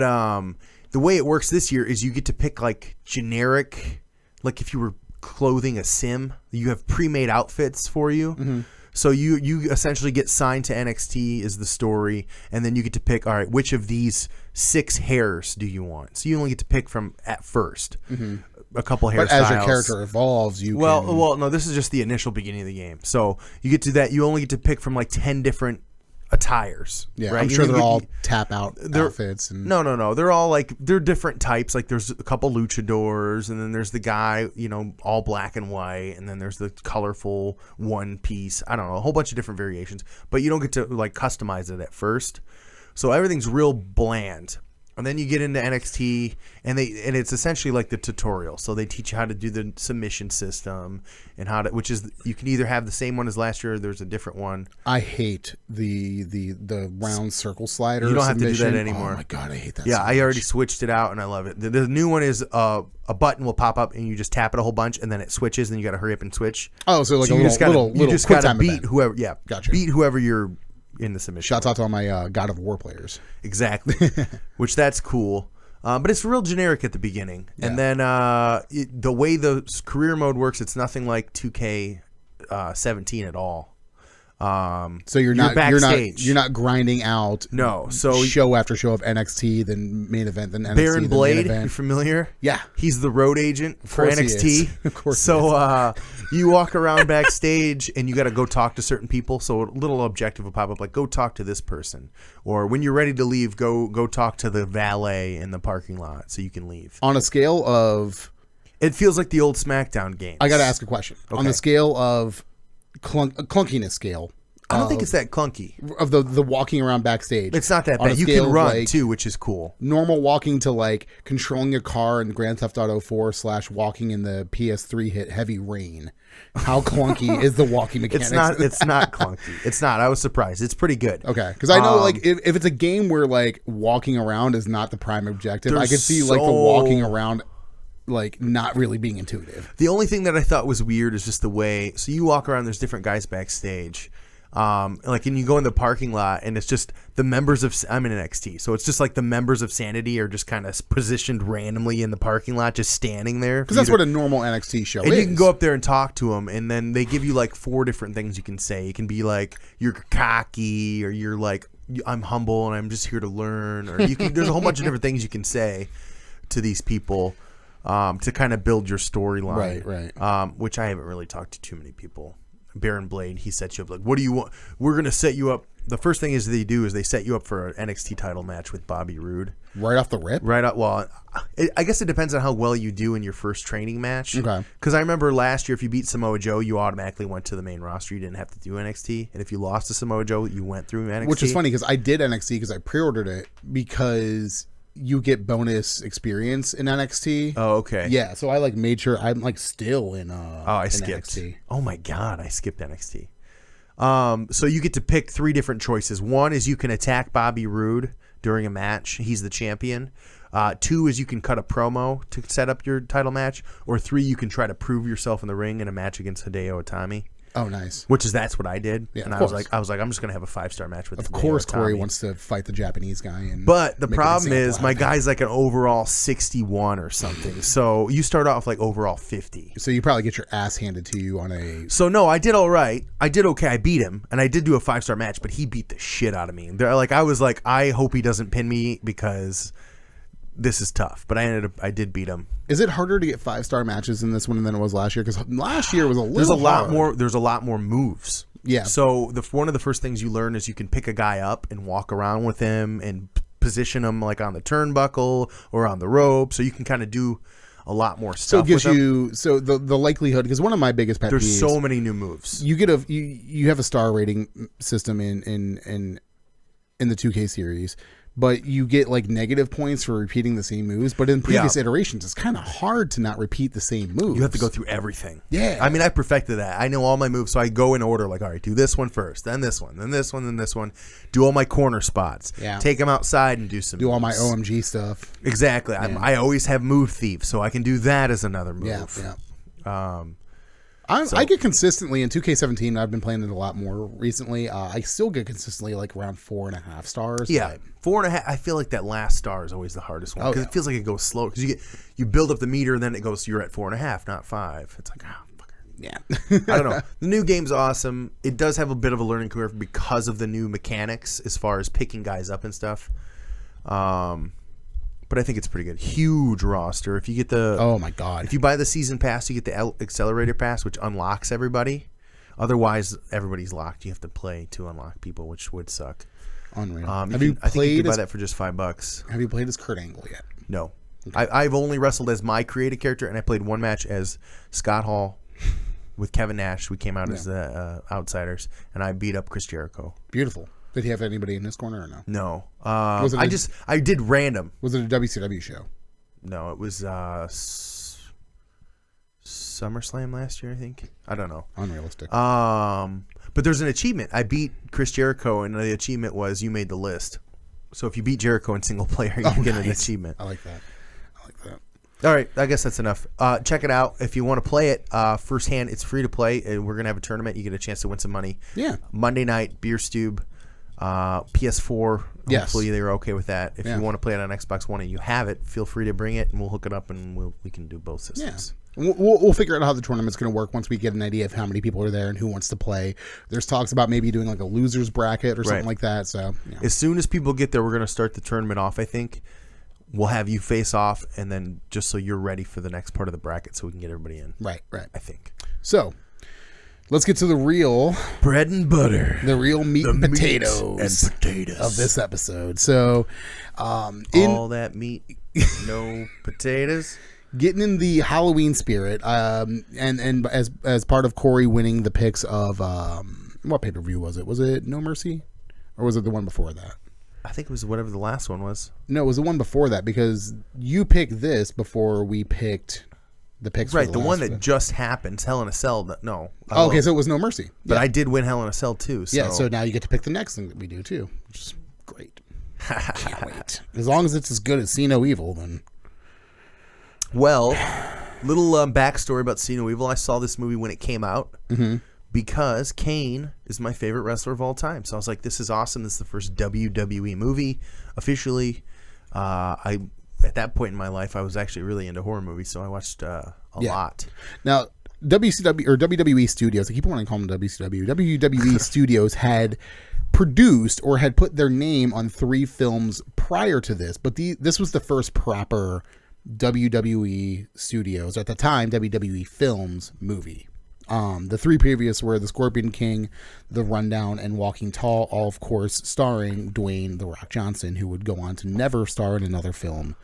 the way it works this year is you get to pick like generic, like if you were clothing a sim, you have pre-made outfits for you. Mm-hmm. So you essentially get signed to NXT is the story, and then you get to pick, all right, which of these 6 hairs do you want? So you only get to pick from at first a couple hairstyles. But as your character evolves, well, no, this is just the initial beginning of the game. So you get to that, you only get to pick from like 10 different attires. Yeah, right? I'm sure they're all tap out outfits. And No. They're all like they're different types. Like there's a couple luchadors, and then there's the guy, all black and white, and then there's the colorful one piece. I don't know, a whole bunch of different variations. But you don't get to like customize it at first. So everything's real bland. And then you get into NXT, and it's essentially like the tutorial. So they teach you how to do the submission system and which is you can either have the same one as last year, or there's a different one. I hate the round circle slider. You don't have to do submission. that anymore. Oh my god, I hate that. Yeah, so I much. already switched it out, and I love it. The new one is a button will pop up, and you just tap it a whole bunch, and then it switches, and you got to hurry up and switch. Oh, so like you just little gotta beat event. whoever. Yeah, Gotcha. Beat whoever you're in the submission. Shouts out to all my God of War players. Exactly, which that's cool. But it's real generic at the beginning. Yeah. And then the way the career mode works, it's nothing like 2K17 at all. So you're not backstage. you're not grinding out show after show of NXT, then main event, then NXT, Baron then Blade, main you event. familiar? Yeah. He's the road agent for course he NXT. is. Of course he So you walk around backstage and you got to go talk to certain people. So a little objective will pop up like, go talk to this person. Or when you're ready to leave, go talk to the valet in the parking lot so you can leave. On a scale of... It feels like the old SmackDown games. I got to ask a question. Okay. On the scale of clunkiness scale, I don't think it's that clunky. Of the walking around backstage. It's not that On a bad. You scale can of, run like, too, which is cool. normal walking to like controlling a car in Grand Theft Auto 4 / walking in the PS3 hit Heavy Rain. How clunky is the walking mechanics? It's not clunky. It's not. I was surprised. It's pretty good. Okay, because I know like if it's a game where like walking around is not the prime objective, I could see like the walking around like not really being intuitive. The only thing that I thought was weird is just the way. So you walk around. There's different guys backstage. Like, and you go in the parking lot, and it's just the members of. I'm in NXT, so it's just like the members of Sanity are just kind of positioned randomly in the parking lot, just standing there. Because that's what a normal NXT show is. And you can go up there and talk to them, and then they give you like 4 different things you can say. You can be like, you're cocky, or you're like, I'm humble, and I'm just here to learn, or you can. There's a whole bunch of different things you can say to these people to kind of build your storyline. Right. Which I haven't really talked to too many people. Baron Blade, he sets you up like, what do you want? We're going to set you up. The first thing is they do is they set you up for an NXT title match with Bobby Roode. Right off the rip? Right up. Well, I guess it depends on how well you do in your first training match. Okay. Because I remember last year, if you beat Samoa Joe, you automatically went to the main roster. You didn't have to do NXT. And if you lost to Samoa Joe, you went through NXT. Which is funny because I did NXT because I pre-ordered it because you get bonus experience in NXT. Oh, okay. Yeah, so I like made sure I'm like still in I skipped. NXT. Oh my God, I skipped NXT. So you get to pick 3 different choices. 1 is you can attack Bobby Roode during a match. He's the champion. 2 is you can cut a promo to set up your title match. Or 3, you can try to prove yourself in the ring in a match against Hideo Itami. Oh, nice. That's what I did. Yeah, and of I was course. like, I'm just gonna have a 5-star match with. Of Hideo course, Itami. Corey wants to fight the Japanese guy. But the make it problem an is example my out of him. guy's like an overall 61 or something. So you start off like overall 50. So you probably get your ass handed to you on a. So no, I did all right. I did okay. I beat him, and I did do a 5-star match. But he beat the shit out of me. I was like, I hope he doesn't pin me because this is tough. But I did beat him. Is it harder to get 5-star matches in this one than it was last year? Because last year was a little. There's a lot more moves. Yeah. So one of the first things you learn is you can pick a guy up and walk around with him and position him like on the turnbuckle or on the rope. So you can kind of do a lot more stuff. So it gives with you the likelihood, because one of my biggest pet peeves. There's so many new moves. You get you have a star rating system in the 2K series, but you get like negative points for repeating the same moves. But in previous iterations, it's kind of hard to not repeat the same moves. You have to go through everything. Yeah. I mean, I perfected that. I know all my moves, so I go in order. Like, all right, do this one first, then this one, then this one, then this one. Do all my corner spots. Yeah. Take them outside and do some. Do all my moves. OMG stuff. Exactly. Yeah. I always have move thief, so I can do that as another move. Yeah. I get consistently in 2K17. I've been playing it a lot more recently. I still get consistently like around 4.5 stars. Yeah, 4.5. I feel like that last star is always the hardest one because it feels like it goes slow. Because you build up the meter and then it goes. You're at 4.5, not 5. It's like fucker. Yeah. I don't know. The new game's awesome. It does have a bit of a learning curve because of the new mechanics as far as picking guys up and stuff. But I think it's pretty good. Huge roster. If you get the oh my god, if you buy the season pass, you get the accelerator pass, which unlocks everybody. Otherwise, everybody's locked. You have to play to unlock people, which would suck. Unreal. I think you can buy that for just $5. Have you played as Kurt Angle yet? No, okay. I've only wrestled as my created character, and I played one match as Scott Hall with Kevin Nash. We came out as the outsiders, and I beat up Chris Jericho. Beautiful. Did he have anybody in his corner or no? No. I did random. Was it a WCW show? No, it was SummerSlam last year, I think. I don't know. Unrealistic. But there's an achievement. I beat Chris Jericho, and the achievement was you made the list. So if you beat Jericho in single player, you can get an achievement. I like that. All right, I guess that's enough. Check it out. If you want to play it firsthand, it's free to play. We're going to have a tournament. You get a chance to win some money. Yeah. Monday night, Beer Stube. PS4. Yes. Hopefully they're okay with that. If you want to play it on Xbox One and you have it, feel free to bring it and we'll hook it up and we can do both systems. Yeah. We'll figure out how the tournament's going to work once we get an idea of how many people are there and who wants to play. There's talks about maybe doing like a losers bracket or something like that. So as soon as people get there, we're going to start the tournament off. I think we'll have you face off, and then just so you're ready for the next part of the bracket, so we can get everybody in. Right. I think so. Let's get to the real bread and butter, the real meat and potatoes of this episode. So, all that meat, no potatoes. Getting in the Halloween spirit, and as part of Corey winning the picks of What pay-per-view was it? Was it No Mercy? Or was it the one before that? I think it was whatever the last one was. No, it was the one before that because you picked this before we picked the picks. Right, for the one last that just happened. Hell in a Cell. No. Oh, okay, so it was No Mercy. But I did win Hell in a Cell too. So. Yeah, so now you get to pick the next thing that we do too, which is great. Can't wait. As long as it's as good as See No Evil, then. Well, little backstory about See No Evil. I saw this movie when it came out because Kane is my favorite wrestler of all time. So I was like, this is awesome. This is the first WWE movie officially. At that point in my life, I was actually really into horror movies, so I watched a lot. Now, WCW or WWE Studios, I keep wanting to call them WCW. WWE Studios had produced or had put their name on 3 films prior to this, but this was the first proper WWE Studios, at the time WWE Films movie. The 3 previous were The Scorpion King, The Rundown, and Walking Tall, all of course starring Dwayne "The Rock" Johnson, who would go on to never star in another film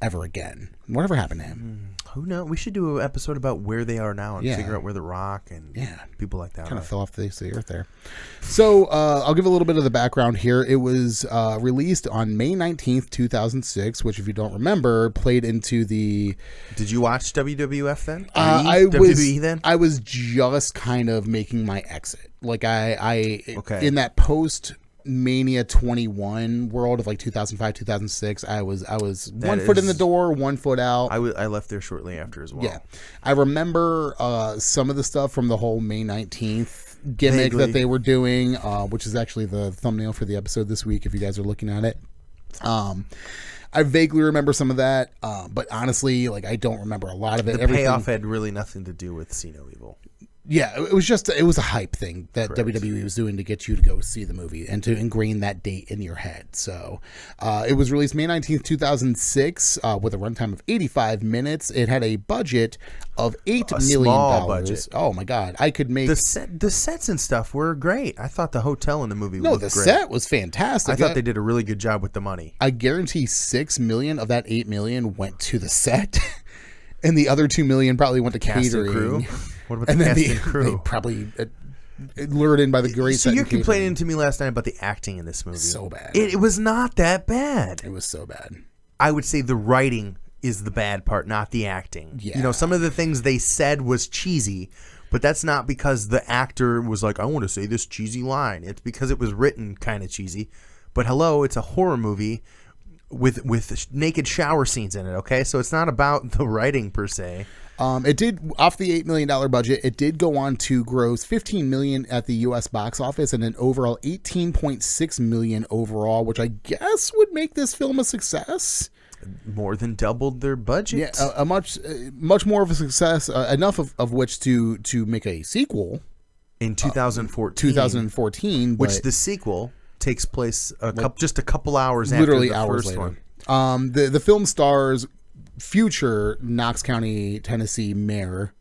ever again. Whatever happened to him? Who knows? We should do an episode about where they are now and figure out where The Rock and people like that kind are. of fell off the face of the earth there. So I'll give a little bit of the background here. It was released on May 19th, 2006, which, if you don't remember, played into the... Did you watch WWF then? WWE then? I was just kind of making my exit. Like I in that post Mania 21 world of like 2005, 2006, I was one foot in the door, 1 foot out. I left there shortly after as well. Yeah. I remember some of the stuff from the whole May 19th gimmick that they were doing, which is actually the thumbnail for the episode this week if you guys are looking at it. I vaguely remember some of that, but honestly, like, I don't remember a lot of it. The payoff had really nothing to do with See No Evil. Yeah, it was a hype thing that WWE was doing to get you to go see the movie and to ingrain that date in your head. So it was released May 19th, 2006 with a runtime of 85 minutes. It had a budget of $8 million. Small budget. Oh my God. I could make... The sets and stuff were great. I thought the hotel in the movie was great. Set was fantastic. I thought they did a really good job with the money. I guarantee $6 million of that $8 million went to the set. And the other $2 million probably went to catering. Crew? What about the cast and crew? They probably lured in by the great. So you're complaining to me last night about the acting in this movie. So bad. It was not that bad. It was so bad. I would say the writing is the bad part, not the acting. Yeah. You know, some of the things they said was cheesy, but that's not because the actor was like, I want to say this cheesy line. It's because it was written kind of cheesy. But hello, it's a horror movie with naked shower scenes in it, okay? So it's not about the writing per se. It did, off the $8 million budget, it did go on to gross $15 million at the U.S. box office and an overall $18.6 million overall, which I guess would make this film a success. More than doubled their budget. Yeah, a much more of a success, enough of which to make a sequel. In 2014. 2014. Which the sequel takes place just a couple hours literally after the hours first later. one. The film stars future Knox County, Tennessee mayor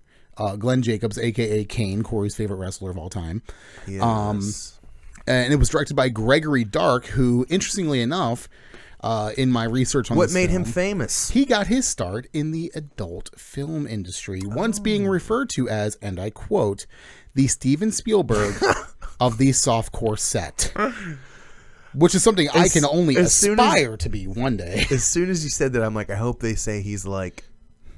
Glenn Jacobs, a.k.a. Kane, Corey's favorite wrestler of all time. Yes. And it was directed by Gregory Dark, who, interestingly enough, in my research on what this made film, him famous? He got his start in the adult film industry, once being referred to as, and I quote, the Steven Spielberg of the softcore set. Which is something I can only aspire to be one day. As soon as you said that, I'm like, I hope they say he's like,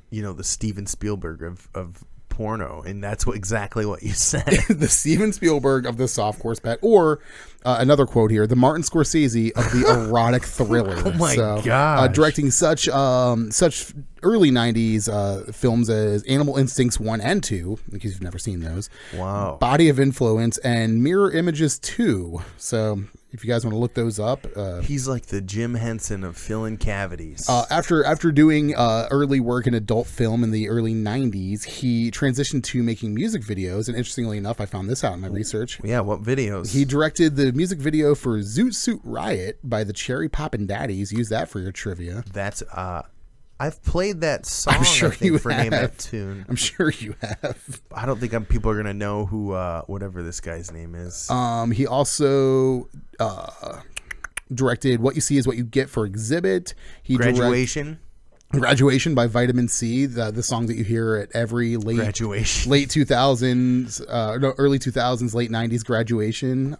the Steven Spielberg of porno, and that's exactly what you said. The Steven Spielberg of the softcore set, or another quote here, the Martin Scorsese of the erotic thriller. Oh my god! Directing such early '90s films as Animal Instincts 1 and 2, in case you've never seen those. Wow. Body of Influence and Mirror Images 2. So if you guys want to look those up, he's like the Jim Henson of filling cavities. After doing early work in adult film in the early '90s, he transitioned to making music videos. And interestingly enough, I found this out in my research. Yeah, what videos? He directed the music video for Zoot Suit Riot by the Cherry Poppin' Daddies. Use that for your trivia. That's I've played that song. I'm sure you for Name That Tune. I'm sure you have. I don't think people are gonna know who whatever this guy's name is. He also directed What You See Is What You Get for Exhibit. Graduation. Graduation by Vitamin C, the song that you hear at every late 2000s, no, early 2000s, late 90s graduation.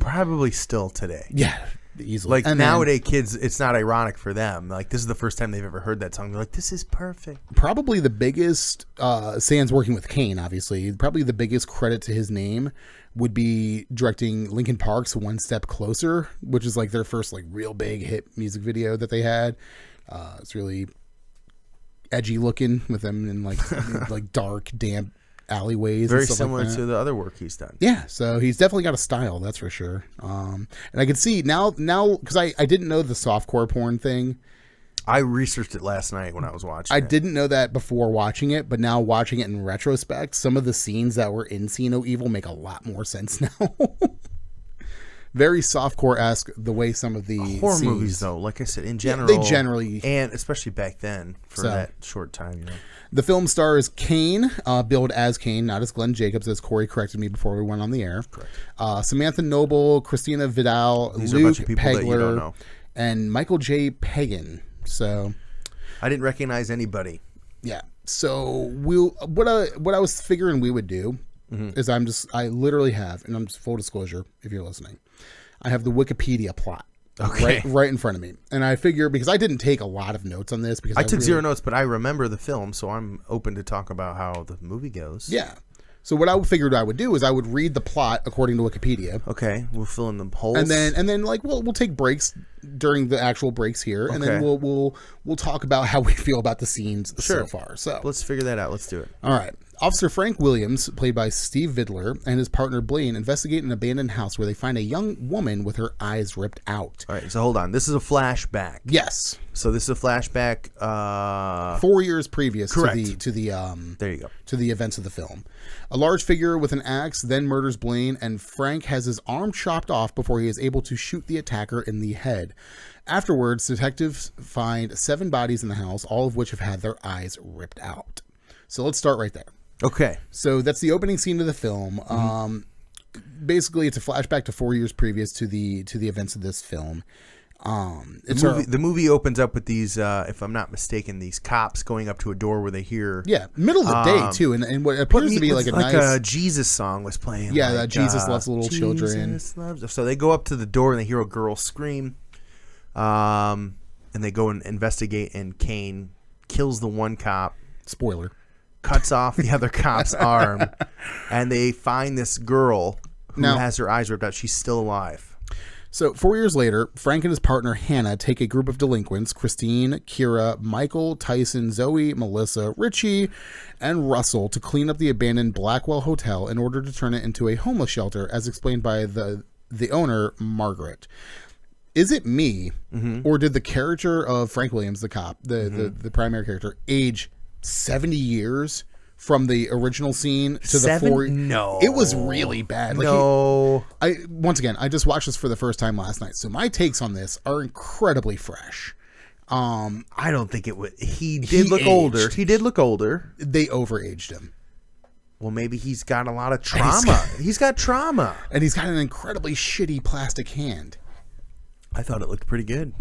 Probably still today. Yeah, easily. Like and nowadays, kids, it's not ironic for them. Like this is the first time they've ever heard that song. They're like, "This is perfect." Probably the biggest, sans working with Kane, obviously, probably the biggest credit to his name would be directing Linkin Park's One Step Closer, which is like their first like real big hit music video that they had. It's really edgy looking with them in like like dark, damp alleyways. Very and stuff similar like to the other work he's done. Yeah, so he's definitely got a style, that's for sure. And I can see now because I didn't know the softcore porn thing. I researched it last night when I was watching. I didn't know that before watching it, but now watching it in retrospect, some of the scenes that were in See No Evil make a lot more sense now. Very softcore-esque the way some of the horror scenes, movies, though, like I said, in general, they generally, and especially back then for that short time, you know. The film stars Kane, billed as Kane, not as Glenn Jacobs, as Corey corrected me before we went on the air. Correct. Samantha Noble, Christina Vidal, These Luke are a bunch of people that you don't Pegler, know. and Michael J. Pagan. So I didn't recognize anybody. yeah. So what I was figuring we would do is I literally have, and I'm just full disclosure if you're listening, I have the Wikipedia plot. Okay. Right in front of me. And I figure, because I didn't take a lot of notes on this because I took zero notes, but I remember the film, so I'm open to talk about how the movie goes. Yeah. So what I figured I would do is I would read the plot according to Wikipedia. Okay, we'll fill in the holes. And then like we'll take breaks during the actual breaks here, and then we'll talk about how we feel about the scenes so far. So let's figure that out. Let's do it. all right. Officer Frank Williams, played by Steve Vidler, and his partner Blaine investigate an abandoned house where they find a young woman with her eyes ripped out. All right, so hold on. This is a flashback. Yes. So this is a flashback 4 years previous correct. to the there you go. to the events of the film. A large figure with an axe then murders Blaine, and Frank has his arm chopped off before he is able to shoot the attacker in the head. Afterwards, detectives find 7 bodies in the house, all of which have had their eyes ripped out. So let's start right there. Okay. So that's the opening scene of the film. Basically, it's a flashback to 4 years previous to the events of this film. The movie opens up with these, if I'm not mistaken, these cops going up to a door where they hear middle of the day too, and what appears to be like a nice Jesus song was playing. Yeah, that Jesus loves little children. So they go up to the door and they hear a girl scream, and they go and investigate. And Kane kills the one cop. Spoiler. Cuts off the other cop's arm, and they find this girl who has her eyes ripped out. She's still alive. So 4 years later, Frank and his partner Hannah take a group of delinquents, Christine, Kira, Michael, Tyson, Zoe, Melissa, Richie, and Russell, to clean up the abandoned Blackwell Hotel in order to turn it into a homeless shelter, as explained by the owner, Margaret. Is it me, or did the character of Frank Williams, the cop, the primary character, age 70 years from the original scene to the 4? No, it was really bad. Like once again, I just watched this for the first time last night, so my takes on this are incredibly fresh. I don't think it would. He did look older. He did look older. They overaged him. Well, maybe he's got a lot of trauma. He's got trauma, and he's got an incredibly shitty plastic hand. I thought it looked pretty good.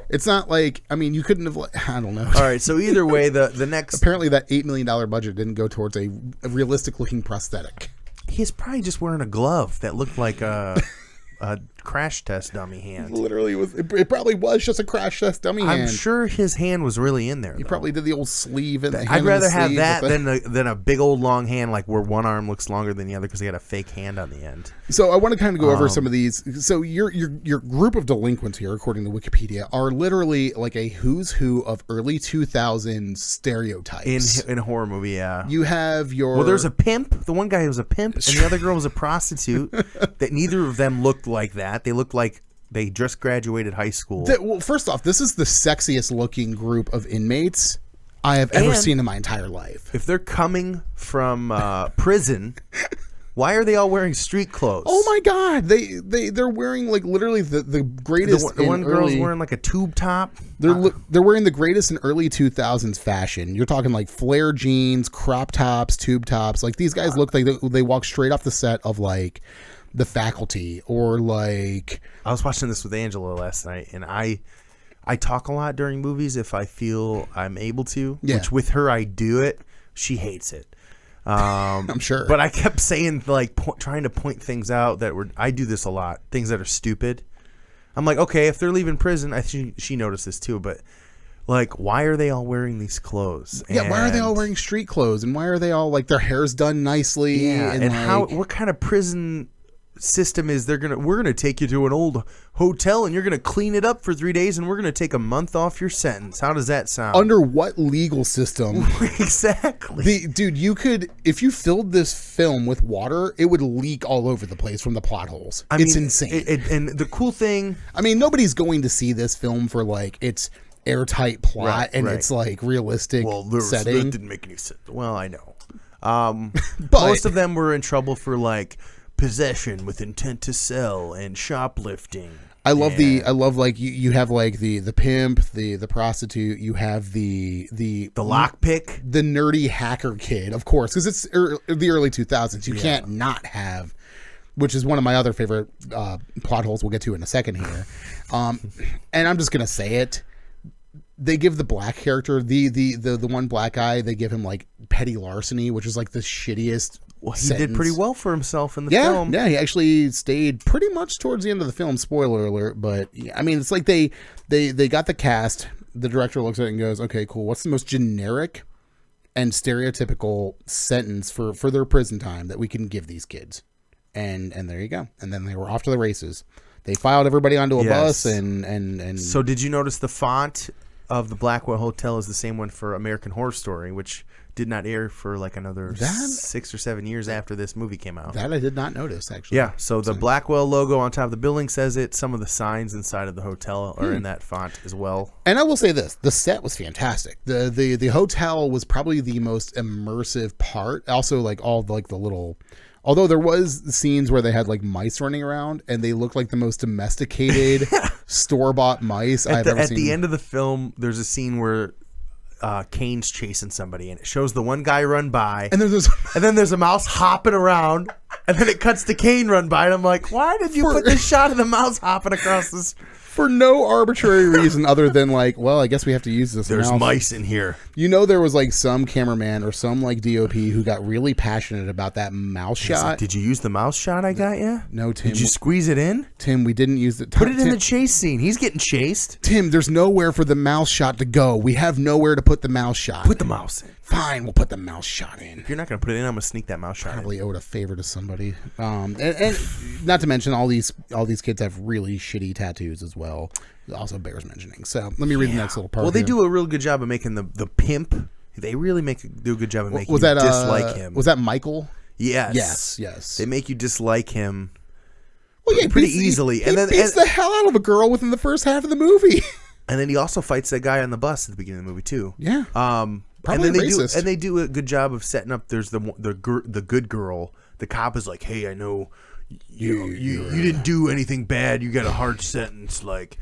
It's not like, I mean, you couldn't have, I don't know. All right, so either way, the next... Apparently that $8 million budget didn't go towards a realistic-looking prosthetic. He's probably just wearing a glove that looked like a crash test dummy hand. Literally, it probably was just a crash test dummy hand. I'm sure his hand was really in there, He probably did the old sleeve. I'd rather have that than a big old long hand, like where one arm looks longer than the other because they got a fake hand on the end. So I want to kind of go over some of these. So your group of delinquents here, according to Wikipedia, are literally like a who's who of early 2000s stereotypes. In a horror movie, yeah. You have Well, there's a pimp. The one guy was a pimp, and the other girl was a prostitute. That neither of them looked like that. They looked like they just graduated high school. Well, first off, this is the sexiest looking group of inmates I have ever seen in my entire life. If they're coming from prison, why are they all wearing street clothes? Oh my God, they're wearing like literally the greatest. The one girl's wearing like a tube top. They're wearing the greatest in early 2000s fashion. You're talking like flare jeans, crop tops, tube tops. Like these guys look like they walk straight off the set of like The Faculty, or like... I was watching this with Angela last night, and I I talk a lot during movies if I feel I'm able to. Yeah. Which with her I do it. She hates it. I'm sure. But I kept saying like trying to point things out that I do this a lot. Things that are stupid. I'm like, okay, if they're leaving prison, she noticed this too, but like, why are they all wearing these clothes? Yeah, why are they all wearing street clothes? And why are they all like their hair's done nicely? Yeah, and like, what kind of prison system is we're gonna take you to an old hotel and you're gonna clean it up for 3 days and we're gonna take a month off your sentence? How does that sound? Under what legal system? Exactly. Dude, you could, if you filled this film with water, it would leak all over the place from the plot holes. It's insane. And the cool thing, I mean, nobody's going to see this film for like its airtight plot and its like realistic setting. That didn't make any sense. Well, I know. But most of them were in trouble for like possession with intent to sell and shoplifting. I love like you have like the pimp, the prostitute, you have the lockpick, the nerdy hacker kid, of course, because it's the early 2000s. You can't not have, which is one of my other favorite plot holes we'll get to in a second here. And I'm just gonna say it. They give the black character, the one black guy, they give him like petty larceny, which is like the shittiest. Well, he did pretty well for himself in the film. Yeah, he actually stayed pretty much towards the end of the film. Spoiler alert, but I mean, it's like they got the cast. The director looks at it and goes, "Okay, cool. What's the most generic and stereotypical sentence for their prison time that we can give these kids?" And there you go. And then they were off to the races. They filed everybody onto a bus and. So did you notice the font of the Blackwell Hotel is the same one for American Horror Story, which did not air for like another 6 or 7 years after this movie came out. That I did not notice, actually. Yeah, so the Blackwell logo on top of the building says it. Some of the signs inside of the hotel are in that font as well. And I will say this, the set was fantastic. The hotel was probably the most immersive part. Also, like all like the little... Although there was scenes where they had like mice running around and they looked like the most domesticated store-bought mice I've ever seen. At the end of the film, there's a scene where Kane's chasing somebody and it shows the one guy run by and then there's a mouse hopping around and then it cuts to Kane run by and I'm like, why did you put this shot of the mouse hopping across this? For no arbitrary reason other than like, well, I guess we have to use this. There's mouse. Mice in here. You know, there was like some cameraman or some like DOP who got really passionate about that mouse shot. Like, did you use the mouse shot I got you? No, Tim. Did you squeeze it in? Tim, we didn't use it. Put it in the chase scene. He's getting chased. Tim, there's nowhere for the mouse shot to go. We have nowhere to put the mouse shot. Put the mouse in. Fine, we'll put the mouse shot in. If you're not going to put it in, I'm going to sneak that mouse shot in. Probably owed a favor to somebody. And not to mention all these kids have really shitty tattoos as well. Also bears mentioning. So let me read the next little part. Well, they here. do a real good job of making the pimp. They really do a good job of making you dislike him. Was that Michael? Yes. Yes. They make you dislike him. Well, yeah, pretty easily. He beats the hell out of a girl within the first half of the movie. And then he also fights that guy on the bus at the beginning of the movie too. Yeah. Probably racist. And they do a good job of setting up. There's the good girl. The cop is like, hey, I know you didn't do anything bad. You got a hard sentence. Like,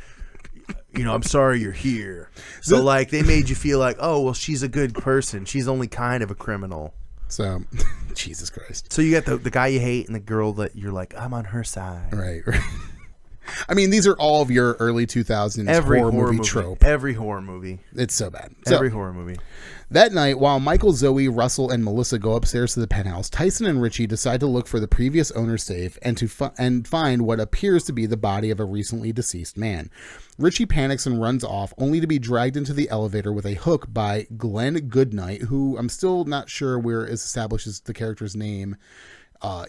I'm sorry you're here. So like they made you feel like, oh, well, she's a good person. She's only kind of a criminal. So, Jesus Christ. So you got the guy you hate and the girl that you're like, I'm on her side. Right. I mean, these are all of your early 2000s horror movie trope. Every horror movie. It's so bad. Every horror movie. That night, while Michael, Zoe, Russell, and Melissa go upstairs to the penthouse, Tyson and Richie decide to look for the previous owner's safe and find what appears to be the body of a recently deceased man. Richie panics and runs off, only to be dragged into the elevator with a hook by Glenn Goodnight, who I'm still not sure where it establishes the character's name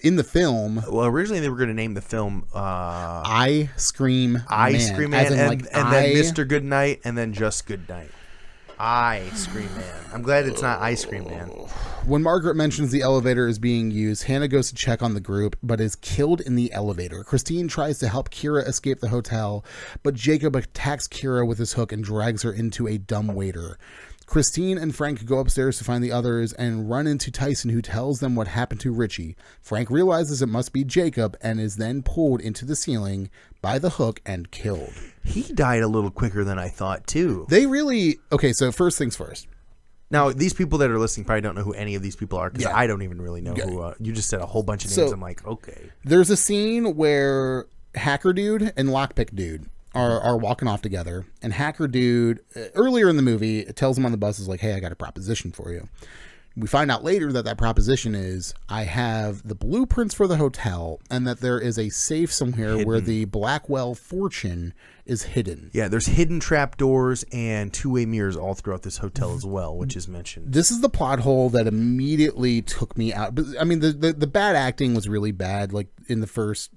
in the film. Well, originally they were going to name the film I Scream Man. And then Mr. Goodnight, and then just Goodnight. I Scream Man. I'm glad it's not Ice Cream Man. When Margaret mentions the elevator is being used, Hannah goes to check on the group, but is killed in the elevator. Christine tries to help Kira escape the hotel, but Jacob attacks Kira with his hook and drags her into a dumbwaiter. Christine and Frank go upstairs to find the others and run into Tyson, who tells them what happened to Richie. Frank realizes it must be Jacob and is then pulled into the ceiling by the hook and killed. He died a little quicker than I thought, too. They really... Okay, so first things first. Now, these people that are listening probably don't know who any of these people are, because I don't even really know who... you just said a whole bunch of names. I'm like, okay. There's a scene where Hacker Dude and Lockpick Dude are walking off together, and hacker dude earlier in the movie tells him on the bus is like, hey, I got a proposition for you. We find out later that proposition is I have the blueprints for the hotel and that there is a safe somewhere where the Blackwell fortune is hidden. Yeah, there's hidden trapdoors and two-way mirrors all throughout this hotel as well, which is mentioned. This is the plot hole that immediately took me out. I mean, the bad acting was really bad, like in the first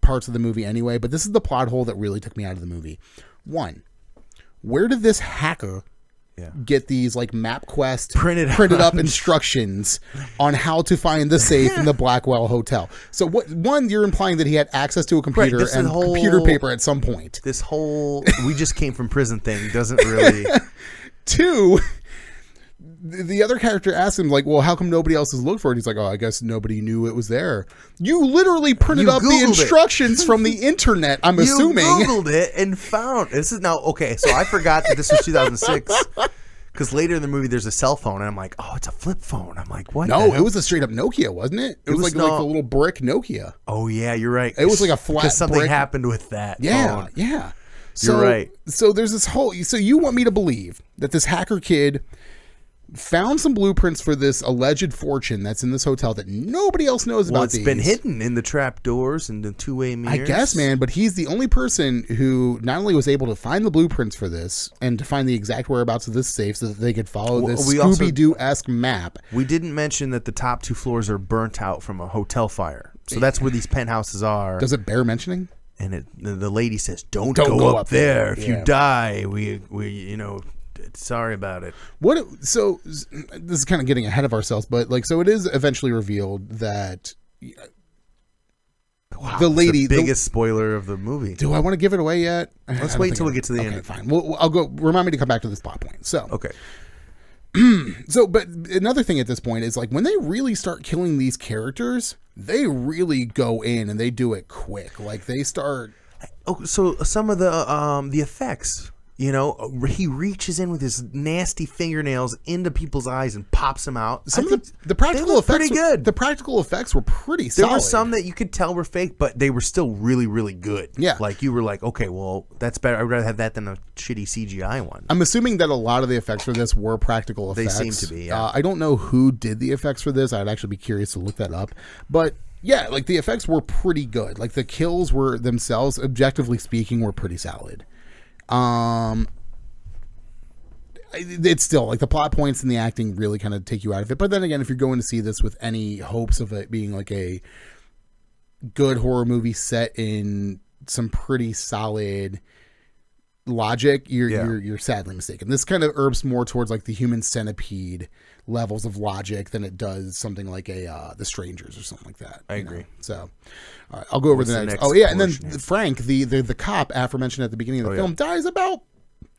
parts of the movie anyway, but this is the plot hole that really took me out of the movie. One, where did this hacker get these like MapQuest printed up instructions on how to find the safe in the Blackwell Hotel? So one, you're implying that he had access to a computer and computer paper at some point. This whole we just came from prison thing doesn't really. Two, the other character asks him like, well, how come nobody else has looked for it? He's like, oh, I guess nobody knew it was there. You literally printed up the instructions from the internet, I'm assuming. You Googled it and found. This is now, okay, so I forgot that this was 2006. Because later in the movie, there's a cell phone, and I'm like, oh, it's a flip phone. I'm like, what? No, it was a straight up Nokia, wasn't it? It was like the little brick Nokia. Oh, yeah, you're right. It was like a flat Because something brick. happened with that Yeah, phone. yeah. You're right. So there's this whole. So you want me to believe that this hacker kid found some blueprints for this alleged fortune that's in this hotel that nobody else knows about. Well, it's been hidden in the trapdoors and the two-way mirrors. I guess, man, but he's the only person who not only was able to find the blueprints for this and to find the exact whereabouts of this safe so that they could follow this Scooby-Doo-esque map. We didn't mention that the top two floors are burnt out from a hotel fire. So that's where these penthouses are. Does it bear mentioning? And the lady says, don't go up there. If you die, we sorry about it. So this is kind of getting ahead of ourselves, but like, so it is eventually revealed that the lady, the biggest spoiler of the movie. Do I want to give it away yet? Let's wait until we get to the end. Okay, fine. Well, I'll go. Remind me to come back to this plot point. So okay. So, but another thing at this point is like when they really start killing these characters, they really go in and they do it quick. Like they start. Oh, so some of the effects. You know, he reaches in with his nasty fingernails into people's eyes and pops them out. Some of the practical effects pretty good. The practical effects were pretty solid. There were some that you could tell were fake, but they were still really, really good. Yeah. Like you were like, okay, well, that's better. I'd rather have that than a shitty CGI one. I'm assuming that a lot of the effects for this were practical effects. They seem to be, yeah. I don't know who did the effects for this. I'd actually be curious to look that up. But yeah, like the effects were pretty good. Like the kills were themselves, objectively speaking, were pretty solid. It's still like the plot points and the acting really kind of take you out of it. But then again, if you're going to see this with any hopes of it being like a good horror movie set in some pretty solid logic, you're sadly mistaken. This kind of herbs more towards like the Human Centipede levels of logic than it does something like The Strangers or something like that. I agree. So all right, I'll go over the next. Oh yeah, and then Frank, the cop aforementioned at the beginning of the film, dies about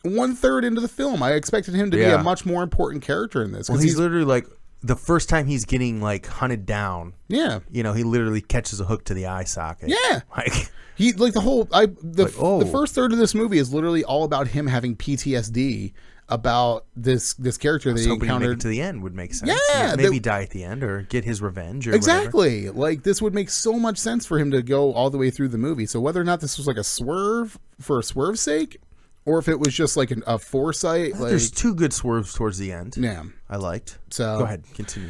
1/3 into the film. I expected him to be a much more important character in this. Well, he's literally like the first time he's getting like hunted down. Yeah, you know, he literally catches a hook to the eye socket. Yeah, like he like the first third of this movie is literally all about him having PTSD about this character that he encountered. To the end would make sense. Yeah, maybe die at the end or get his revenge. Or exactly. whatever. Like this would make so much sense for him to go all the way through the movie. So whether or not this was like a swerve for a swerve's sake, or if it was just like a foresight. Like, there's two good swerves towards the end. Yeah, I liked. So go ahead, continue.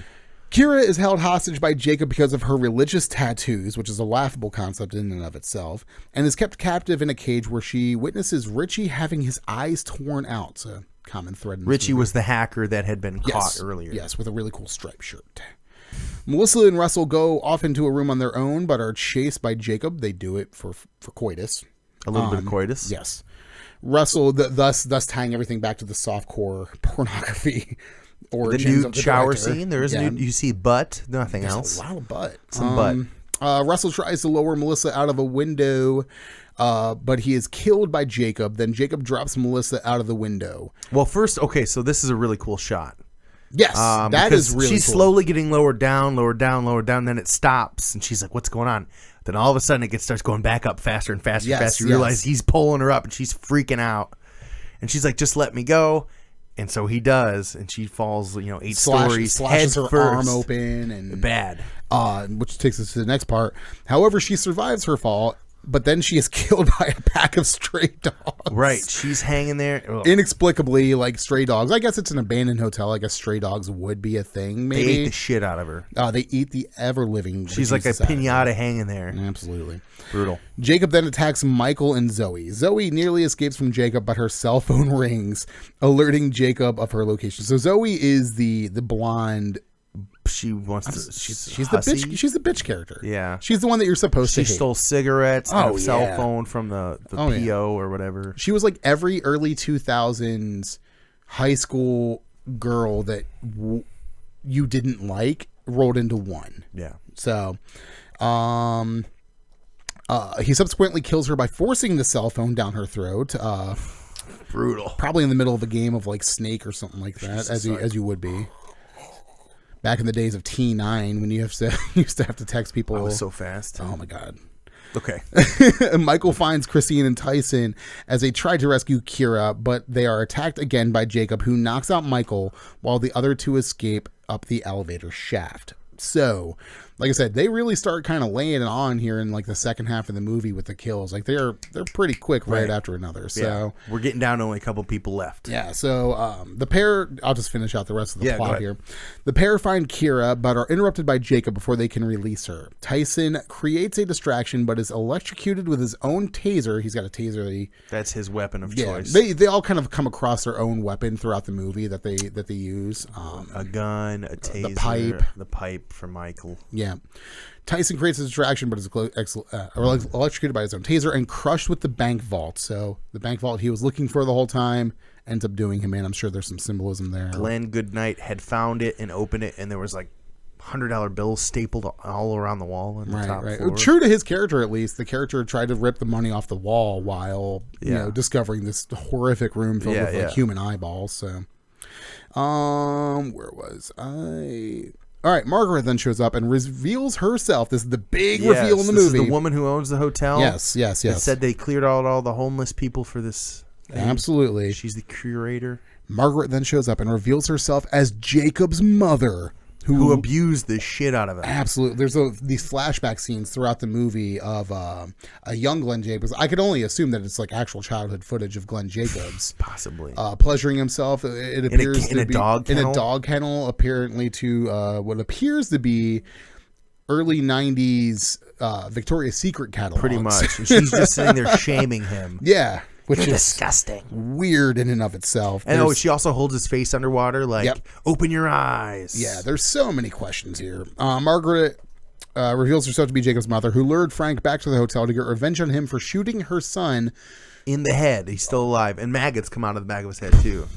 Kira is held hostage by Jacob because of her religious tattoos, which is a laughable concept in and of itself, and is kept captive in a cage where she witnesses Richie having his eyes torn out. It's a common thread in this Richie movie. Was the hacker that had been caught earlier. Yes, with a really cool striped shirt. Melissa and Russell go off into a room on their own, but are chased by Jacob. They do it for coitus. A little bit of coitus? Yes. Russell, thus tying everything back to the softcore pornography origins of the shower director. scene. There is you see butt, nothing else. A lot of butt. Some butt. Russell tries to lower Melissa out of a window, but he is killed by Jacob. Then Jacob drops Melissa out of the window. Well, first, okay, so this is a really cool shot. Yes, that is really she's cool. slowly getting lowered down, then it stops, and she's like, what's going on? Then all of a sudden it starts going back up faster and faster and faster. You realize he's pulling her up, and she's freaking out. And she's like, just let me go. And so he does, and she falls, 8 stories, slashes her first. arm open, and bad. Which takes us to the next part. However, she survives her fall, but then she is killed by a pack of stray dogs. Right. She's hanging there. Ugh. Inexplicably, like stray dogs. I guess it's an abandoned hotel. I guess stray dogs would be a thing. Maybe They ate the shit out of her. they eat the ever living. She's like a pinata hanging there. Absolutely. Brutal. Jacob then attacks Michael and Zoe. Zoe nearly escapes from Jacob, but her cell phone rings, alerting Jacob of her location. So Zoe is the blonde. She wants to. She's the bitch. She's the bitch character. Yeah. She's the one that you're supposed to She hate. stole cigarettes and a cell yeah. phone from the Oh, PO yeah. or whatever. She was like every early 2000s high school girl that you didn't like rolled into one. Yeah. So, he subsequently kills her by forcing the cell phone down her throat. Brutal. Probably in the middle of a game of like Snake or something like that, as you would be. Back in the days of T9, when you used to have to text people. I was so fast. Oh my god. Okay. Michael finds Christine and Tyson as they try to rescue Kira, but they are attacked again by Jacob, who knocks out Michael while the other two escape up the elevator shaft. So, like I said, they really start kind of laying it on here in like the second half of the movie with the kills. Like they're pretty quick right after another. So Yeah. We're getting down to only a couple people left. yeah, so the pair, I'll just finish out the rest of the Yeah, go plot ahead. here. The pair find Kira, but are interrupted by Jacob before they can release her. Tyson creates a distraction, but is electrocuted with his own taser. He's got a taser. That's his weapon of Yeah, choice. they all kind of come across their own weapon throughout the movie that they use. A gun, a taser, the pipe for Michael. Yeah. Tyson creates a distraction, but is electrocuted by his own taser and crushed with the bank vault. So the bank vault he was looking for the whole time ends up doing him in. I'm sure there's some symbolism there. Glenn Goodnight had found it and opened it, and there was like $100 bills stapled all around the wall on the top floor. True to his character, at least. The character tried to rip the money off the wall while discovering this horrific room filled with like human eyeballs. So, where was I? All right, Margaret then shows up and reveals herself. This is the big reveal in the movie. This is the woman who owns the hotel. Yes. That said they cleared out all the homeless people for this thing. Absolutely. She's the curator. Margaret then shows up and reveals herself as Jacob's mother, who abused the shit out of him. Absolutely. There's these flashback scenes throughout the movie of a young Glenn Jacobs. I could only assume that it's like actual childhood footage of Glenn Jacobs. Possibly. Pleasuring himself. It appears in a dog kennel, apparently to what appears to be early 90s Victoria's Secret catalogs. Pretty much. And she's just sitting there shaming him. Yeah. Which is disgusting. Weird in and of itself. And she also holds his face underwater, like, open your eyes. Yeah, there's so many questions here. Margaret reveals herself to be Jacob's mother, who lured Frank back to the hotel to get revenge on him for shooting her son in the head. He's still alive. And maggots come out of the back of his head, too.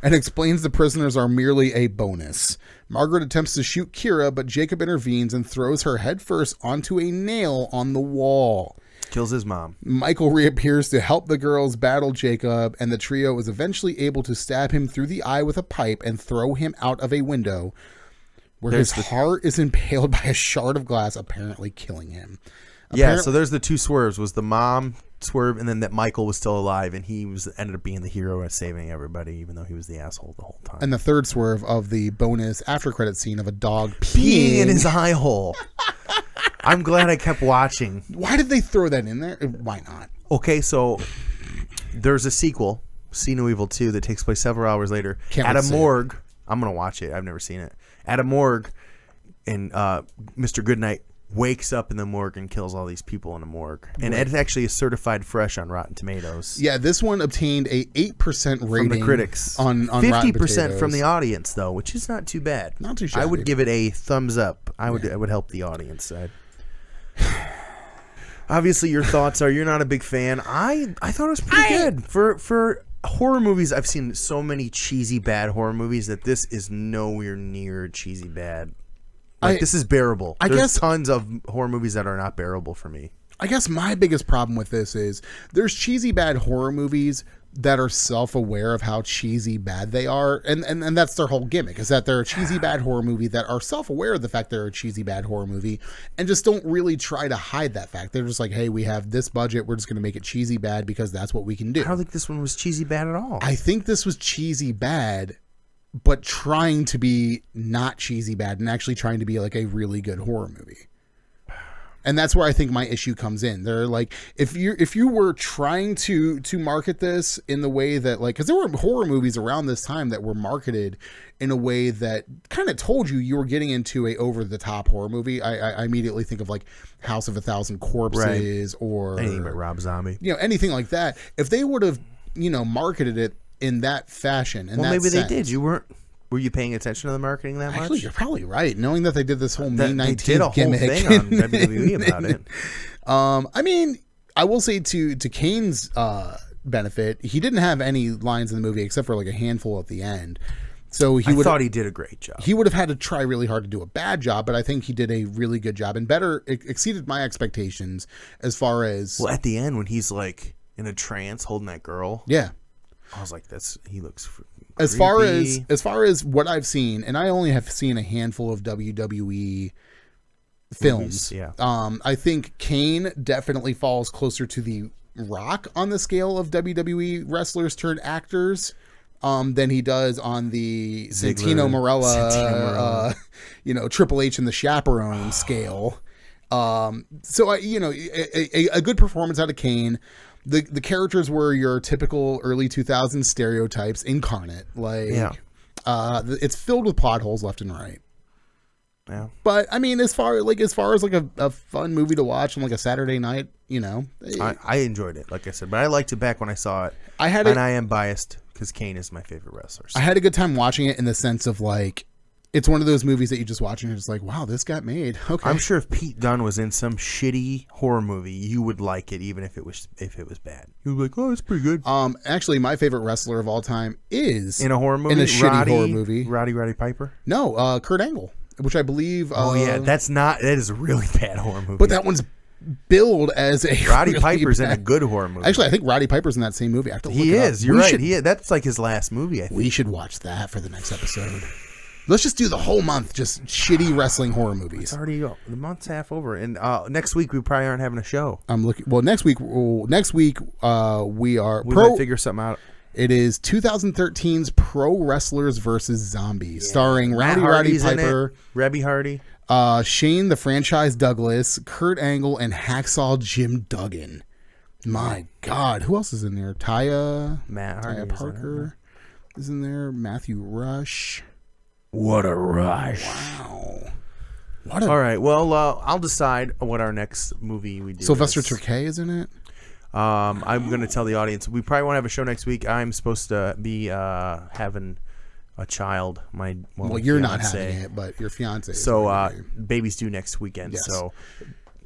And explains the prisoners are merely a bonus. Margaret attempts to shoot Kira, but Jacob intervenes and throws her headfirst onto a nail on the wall. Kills his mom. Michael reappears to help the girls battle Jacob, and the trio is eventually able to stab him through the eye with a pipe and throw him out of a window, where his heart is impaled by a shard of glass, apparently killing him. So there's the two swerves. Was the mom swerve, and then that Michael was still alive, and he ended up being the hero and saving everybody, even though he was the asshole the whole time. And the third swerve of the bonus after credit scene of a dog peeing in his eye hole. I'm glad I kept watching. Why did they throw that in there? Why not? Okay, so there's a sequel, See No Evil 2, that takes place several hours later. At a morgue. I'm going to watch it. I've never seen it. At a morgue, and Mr. Goodnight wakes up in the morgue and kills all these people in the morgue. And it actually is certified fresh on Rotten Tomatoes. Yeah, this one obtained a 8% rating from the critics. On 50% from the audience, though, which is not too bad. Not too shabby. I would give it a thumbs up. I would help the audience side. Obviously, your thoughts are you're not a big fan. I thought it was pretty good for horror movies. I've seen so many cheesy bad horror movies that this is nowhere near cheesy bad. This is bearable. There's tons of horror movies that are not bearable for me. I guess my biggest problem with this is there's cheesy bad horror movies that are self-aware of how cheesy bad they are, and that's their whole gimmick, is that they're a cheesy bad horror movie that are self-aware of the fact they're a cheesy bad horror movie and just don't really try to hide that fact. They're just like, hey, we have this budget, we're just going to make it cheesy bad because that's what we can do. I don't think this one was cheesy bad at all. I think this was cheesy bad, but trying to be not cheesy bad and actually trying to be like a really good horror movie. And that's where I think my issue comes in. They're like, if you were trying to market this in the way that, like, because there were horror movies around this time that were marketed in a way that kind of told you were getting into a over the top horror movie. I immediately think of like House of a Thousand Corpses or anything but Rob Zombie. Anything like that. If they would have marketed it in that fashion, and maybe they did. Were you paying attention to the marketing that much? Actually, you're probably right. Knowing that they did this whole May 19th they did a gimmick whole thing on WWE about it. I mean, I will say to Kane's benefit, he didn't have any lines in the movie except for like a handful at the end. So I thought he did a great job. He would have had to try really hard to do a bad job, but I think he did a really good job and exceeded my expectations as far as. Well, at the end when he's like in a trance holding that girl. Yeah. I was like, he looks creepy. As far as what I've seen, and I only have seen a handful of WWE films. Yeah. I think Kane definitely falls closer to the Rock on the scale of WWE wrestlers turned actors than he does on the Santino Marella, Triple H and the Chaperone scale. So a good performance out of Kane. The characters were your typical early 2000s stereotypes incarnate. It's filled with plot holes left and right. Yeah. But I mean, as far as like a fun movie to watch on like a Saturday night, I enjoyed it, like I said, but I liked it back when I saw it. I am biased because Kane is my favorite wrestler. So. I had a good time watching it in the sense of like, it's one of those movies that you just watch and you're just like, wow, this got made. Okay. I'm sure if Pete Dunne was in some shitty horror movie, you would like it even if it was bad. You'd be like, oh, it's pretty good. Actually, my favorite wrestler of all time is in a horror movie. In a shitty horror movie. Roddy Piper? No, Kurt Angle, which I believe. That is a really bad horror movie. But that one's billed as a Roddy really Piper's bad. in a good horror movie. Actually, I think Roddy Piper's in that same movie. I have to look he it up. is. You're right. That's like his last movie. I think we should watch that for the next episode. Let's just do the whole month, just shitty wrestling horror movies. It's already the month's half over, and next week we probably aren't having a show. I'm looking. Well, next week we are. We might figure something out. It is 2013's Pro Wrestlers vs. Zombies, starring Roddy Piper, Rebby Hardy, Shane the Franchise Douglas, Kurt Angle, and Hacksaw Jim Duggan. My God, who else is in there? Matt Hardy, Parker is in there. Matthew Rush. What a rush! Wow. All right. Well, I'll decide what our next movie we do. Sylvester Terkay is in it. I'm going to tell the audience we probably won't have a show next week. I'm supposed to be having a child. Well, you're not having it, but your fiance. So baby's due next weekend. Yes.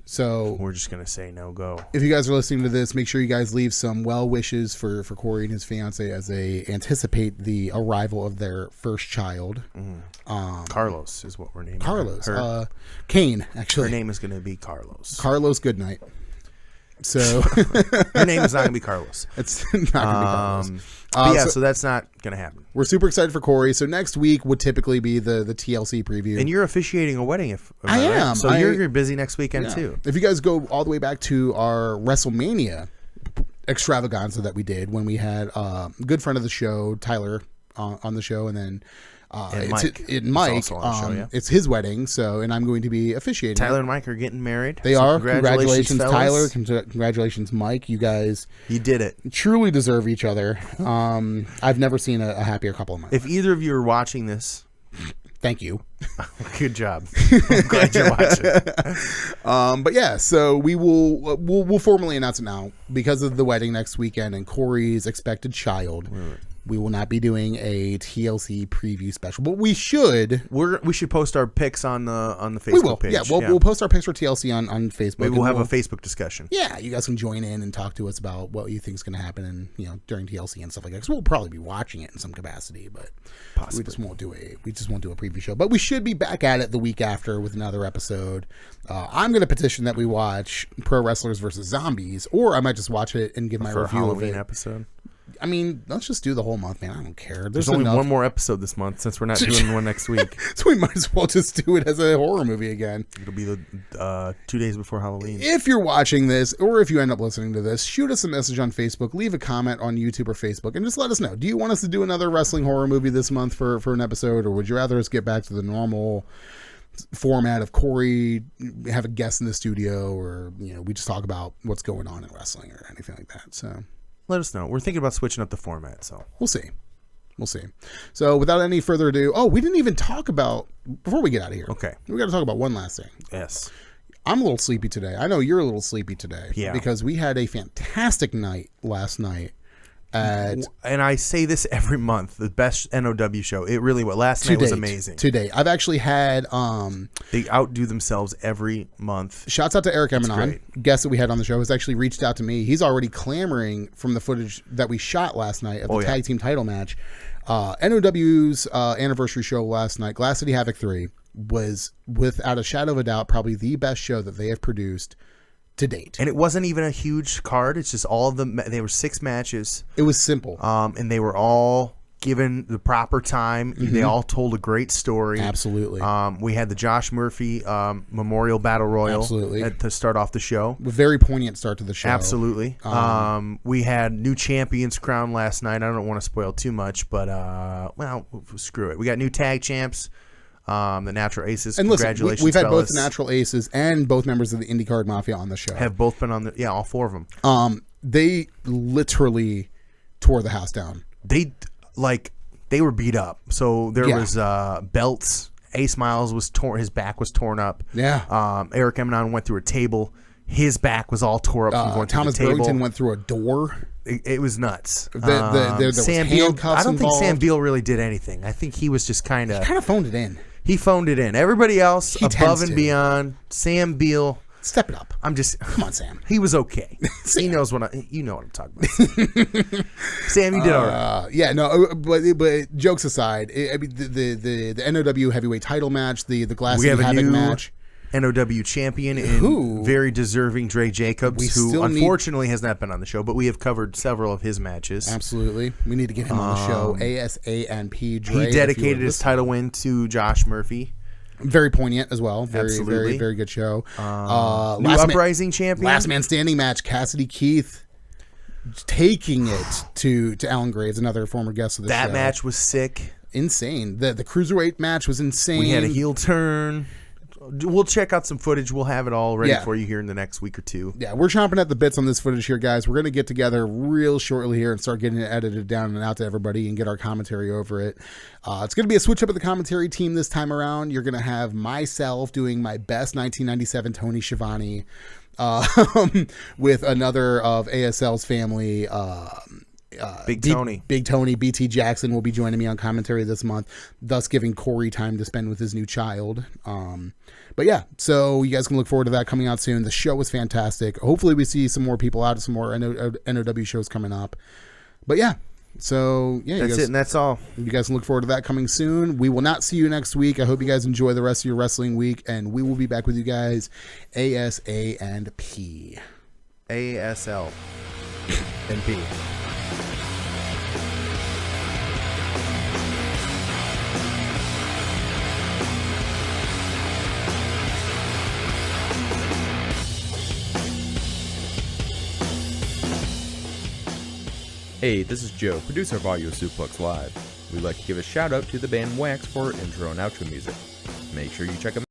So we're just going to say no go. If you guys are listening to this, make sure you guys leave some well wishes for Corey and his fiance as they anticipate the arrival of their first child. Carlos is what we're naming her. Kane, actually. Her name is going to be Carlos. Carlos Goodnight. So her name is not going to be Carlos. It's not going to be Carlos. So that's not going to happen. We're super excited for Corey. So next week would typically be the TLC preview. And you're officiating a wedding. I am. So you're busy next weekend too. If you guys go all the way back to our WrestleMania extravaganza that we did when we had a good friend of the show, Tyler, on the show, and then Mike. It's his wedding, and I'm going to be officiating. Tyler and Mike are getting married. They are. Congratulations, fellas. Tyler. Congratulations, Mike. You guys, you did it. Truly deserve each other. I've never seen a happier couple in my life. If either of you are watching this, thank you. Good job. I'm glad you're watching. But yeah, so we'll formally announce it now because of the wedding next weekend and Corey's expected child. Right. We will not be doing a TLC preview special, but we should. We should post our pics on the Facebook page. Yeah, we'll post our pics for TLC on Facebook. Maybe we'll have a Facebook discussion. Yeah, you guys can join in and talk to us about what you think is going to happen, and during TLC and stuff like that. Because we'll probably be watching it in some capacity, but possibly. we just won't do a preview show. But we should be back at it the week after with another episode. I'm going to petition that we watch Pro Wrestlers vs. Zombies, or I might just watch it and give my review of it. Episode. I mean, let's just do the whole month, man. I don't care. There's only one more episode this month since we're not doing one next week. So we might as well just do it as a horror movie again. It'll be the 2 days before Halloween. If you're watching this, or if you end up listening to this, shoot us a message on Facebook, leave a comment on YouTube or Facebook, and just let us know. Do you want us to do another wrestling horror movie this month for an episode, or would you rather us get back to the normal format of Corey have a guest in the studio, or we just talk about what's going on in wrestling or anything like that. So let us know. We're thinking about switching up the format, so we'll see. So without any further ado, we didn't even talk about, before we get out of here. Okay, we got to talk about one last thing. Yes. I'm a little sleepy today. I know you're a little sleepy today. Yeah. Because we had a fantastic night last night and I say this every month, the best NOW show. It really was. Last night was amazing. To date. I've actually had they outdo themselves every month. Shouts out to Eric Emanon, guest that we had on the show, has actually reached out to me. He's already clamoring from the footage that we shot last night of the tag team title match. NOW's anniversary show last night, Glass City Havoc 3, was without a shadow of a doubt probably the best show that they have produced to date. And it wasn't even a huge card. It's just all of them. They were 6 matches. It was simple. And they were all given the proper time. Mm-hmm. They all told a great story. Absolutely. We had the Josh Murphy Memorial Battle Royal. Absolutely. To start off the show. A very poignant start to the show. Absolutely. We had new champions crowned last night. I don't want to spoil too much, but screw it. We got new tag champs. The Natural Aces. And listen, congratulations, we've had fellas. both the Natural Aces and both members of the IndyCard Mafia on the show. Have both been on the all 4 of them. They literally tore the house down. They were beat up. So there was belts. Ace Miles was torn. His back was torn up. Yeah. Eric Emanon went through a table. His back was all tore up from going through the Thomas table. Burlington went through a door. It was nuts. There was Sam Beal. handcuffs I don't involved. think Sam Beal really did anything. I think he was just kind of phoned it in. He phoned it in. Everybody else He above tends and to. Beyond. Sam Beal. Step it up. Come on, Sam. He was okay. He knows what you know what I'm talking about. Sam, you did all right. Yeah, no, but jokes aside, I mean the NOW heavyweight title match, the Glass We have City a Havoc new match. NOW champion and very deserving Dre Jacobs, who unfortunately has not been on the show, but we have covered several of his matches. Absolutely. We need to get him on the show. ASANP Dre. He dedicated his title win to Josh Murphy. Very poignant as well. Very, Absolutely. very, very good show. New Uprising champion. Last man standing match. Cassidy Keith taking it to Alan Graves, another former guest of the show. That match was sick. Insane. The cruiserweight match was insane. We had a heel turn. We'll check out some footage. We'll have it all ready for you here in the next week or two. Yeah, we're chomping at the bits on this footage here, guys. We're going to get together real shortly here and start getting it edited down and out to everybody and get our commentary over it. It's going to be a switch up of the commentary team this time around. You're going to have myself doing my best 1997 Tony Schiavone with another of ASL's family, Big Tony. Big Tony, BT Jackson will be joining me on commentary this month, thus giving Corey time to spend with his new child. But yeah, so you guys can look forward to that coming out soon. The show was fantastic. Hopefully we see some more people out, some more NOW shows coming up. But yeah, so yeah, that's it, and that's all. You guys can look forward to that coming soon. We will not see you next week. I hope you guys enjoy the rest of your wrestling week, and we will be back with you guys ASA and P. ASL and P. Hey, this is Joe, producer of Audio Suplex Live. We'd like to give a shout out to the band Wax for our intro and outro music. Make sure you check them out.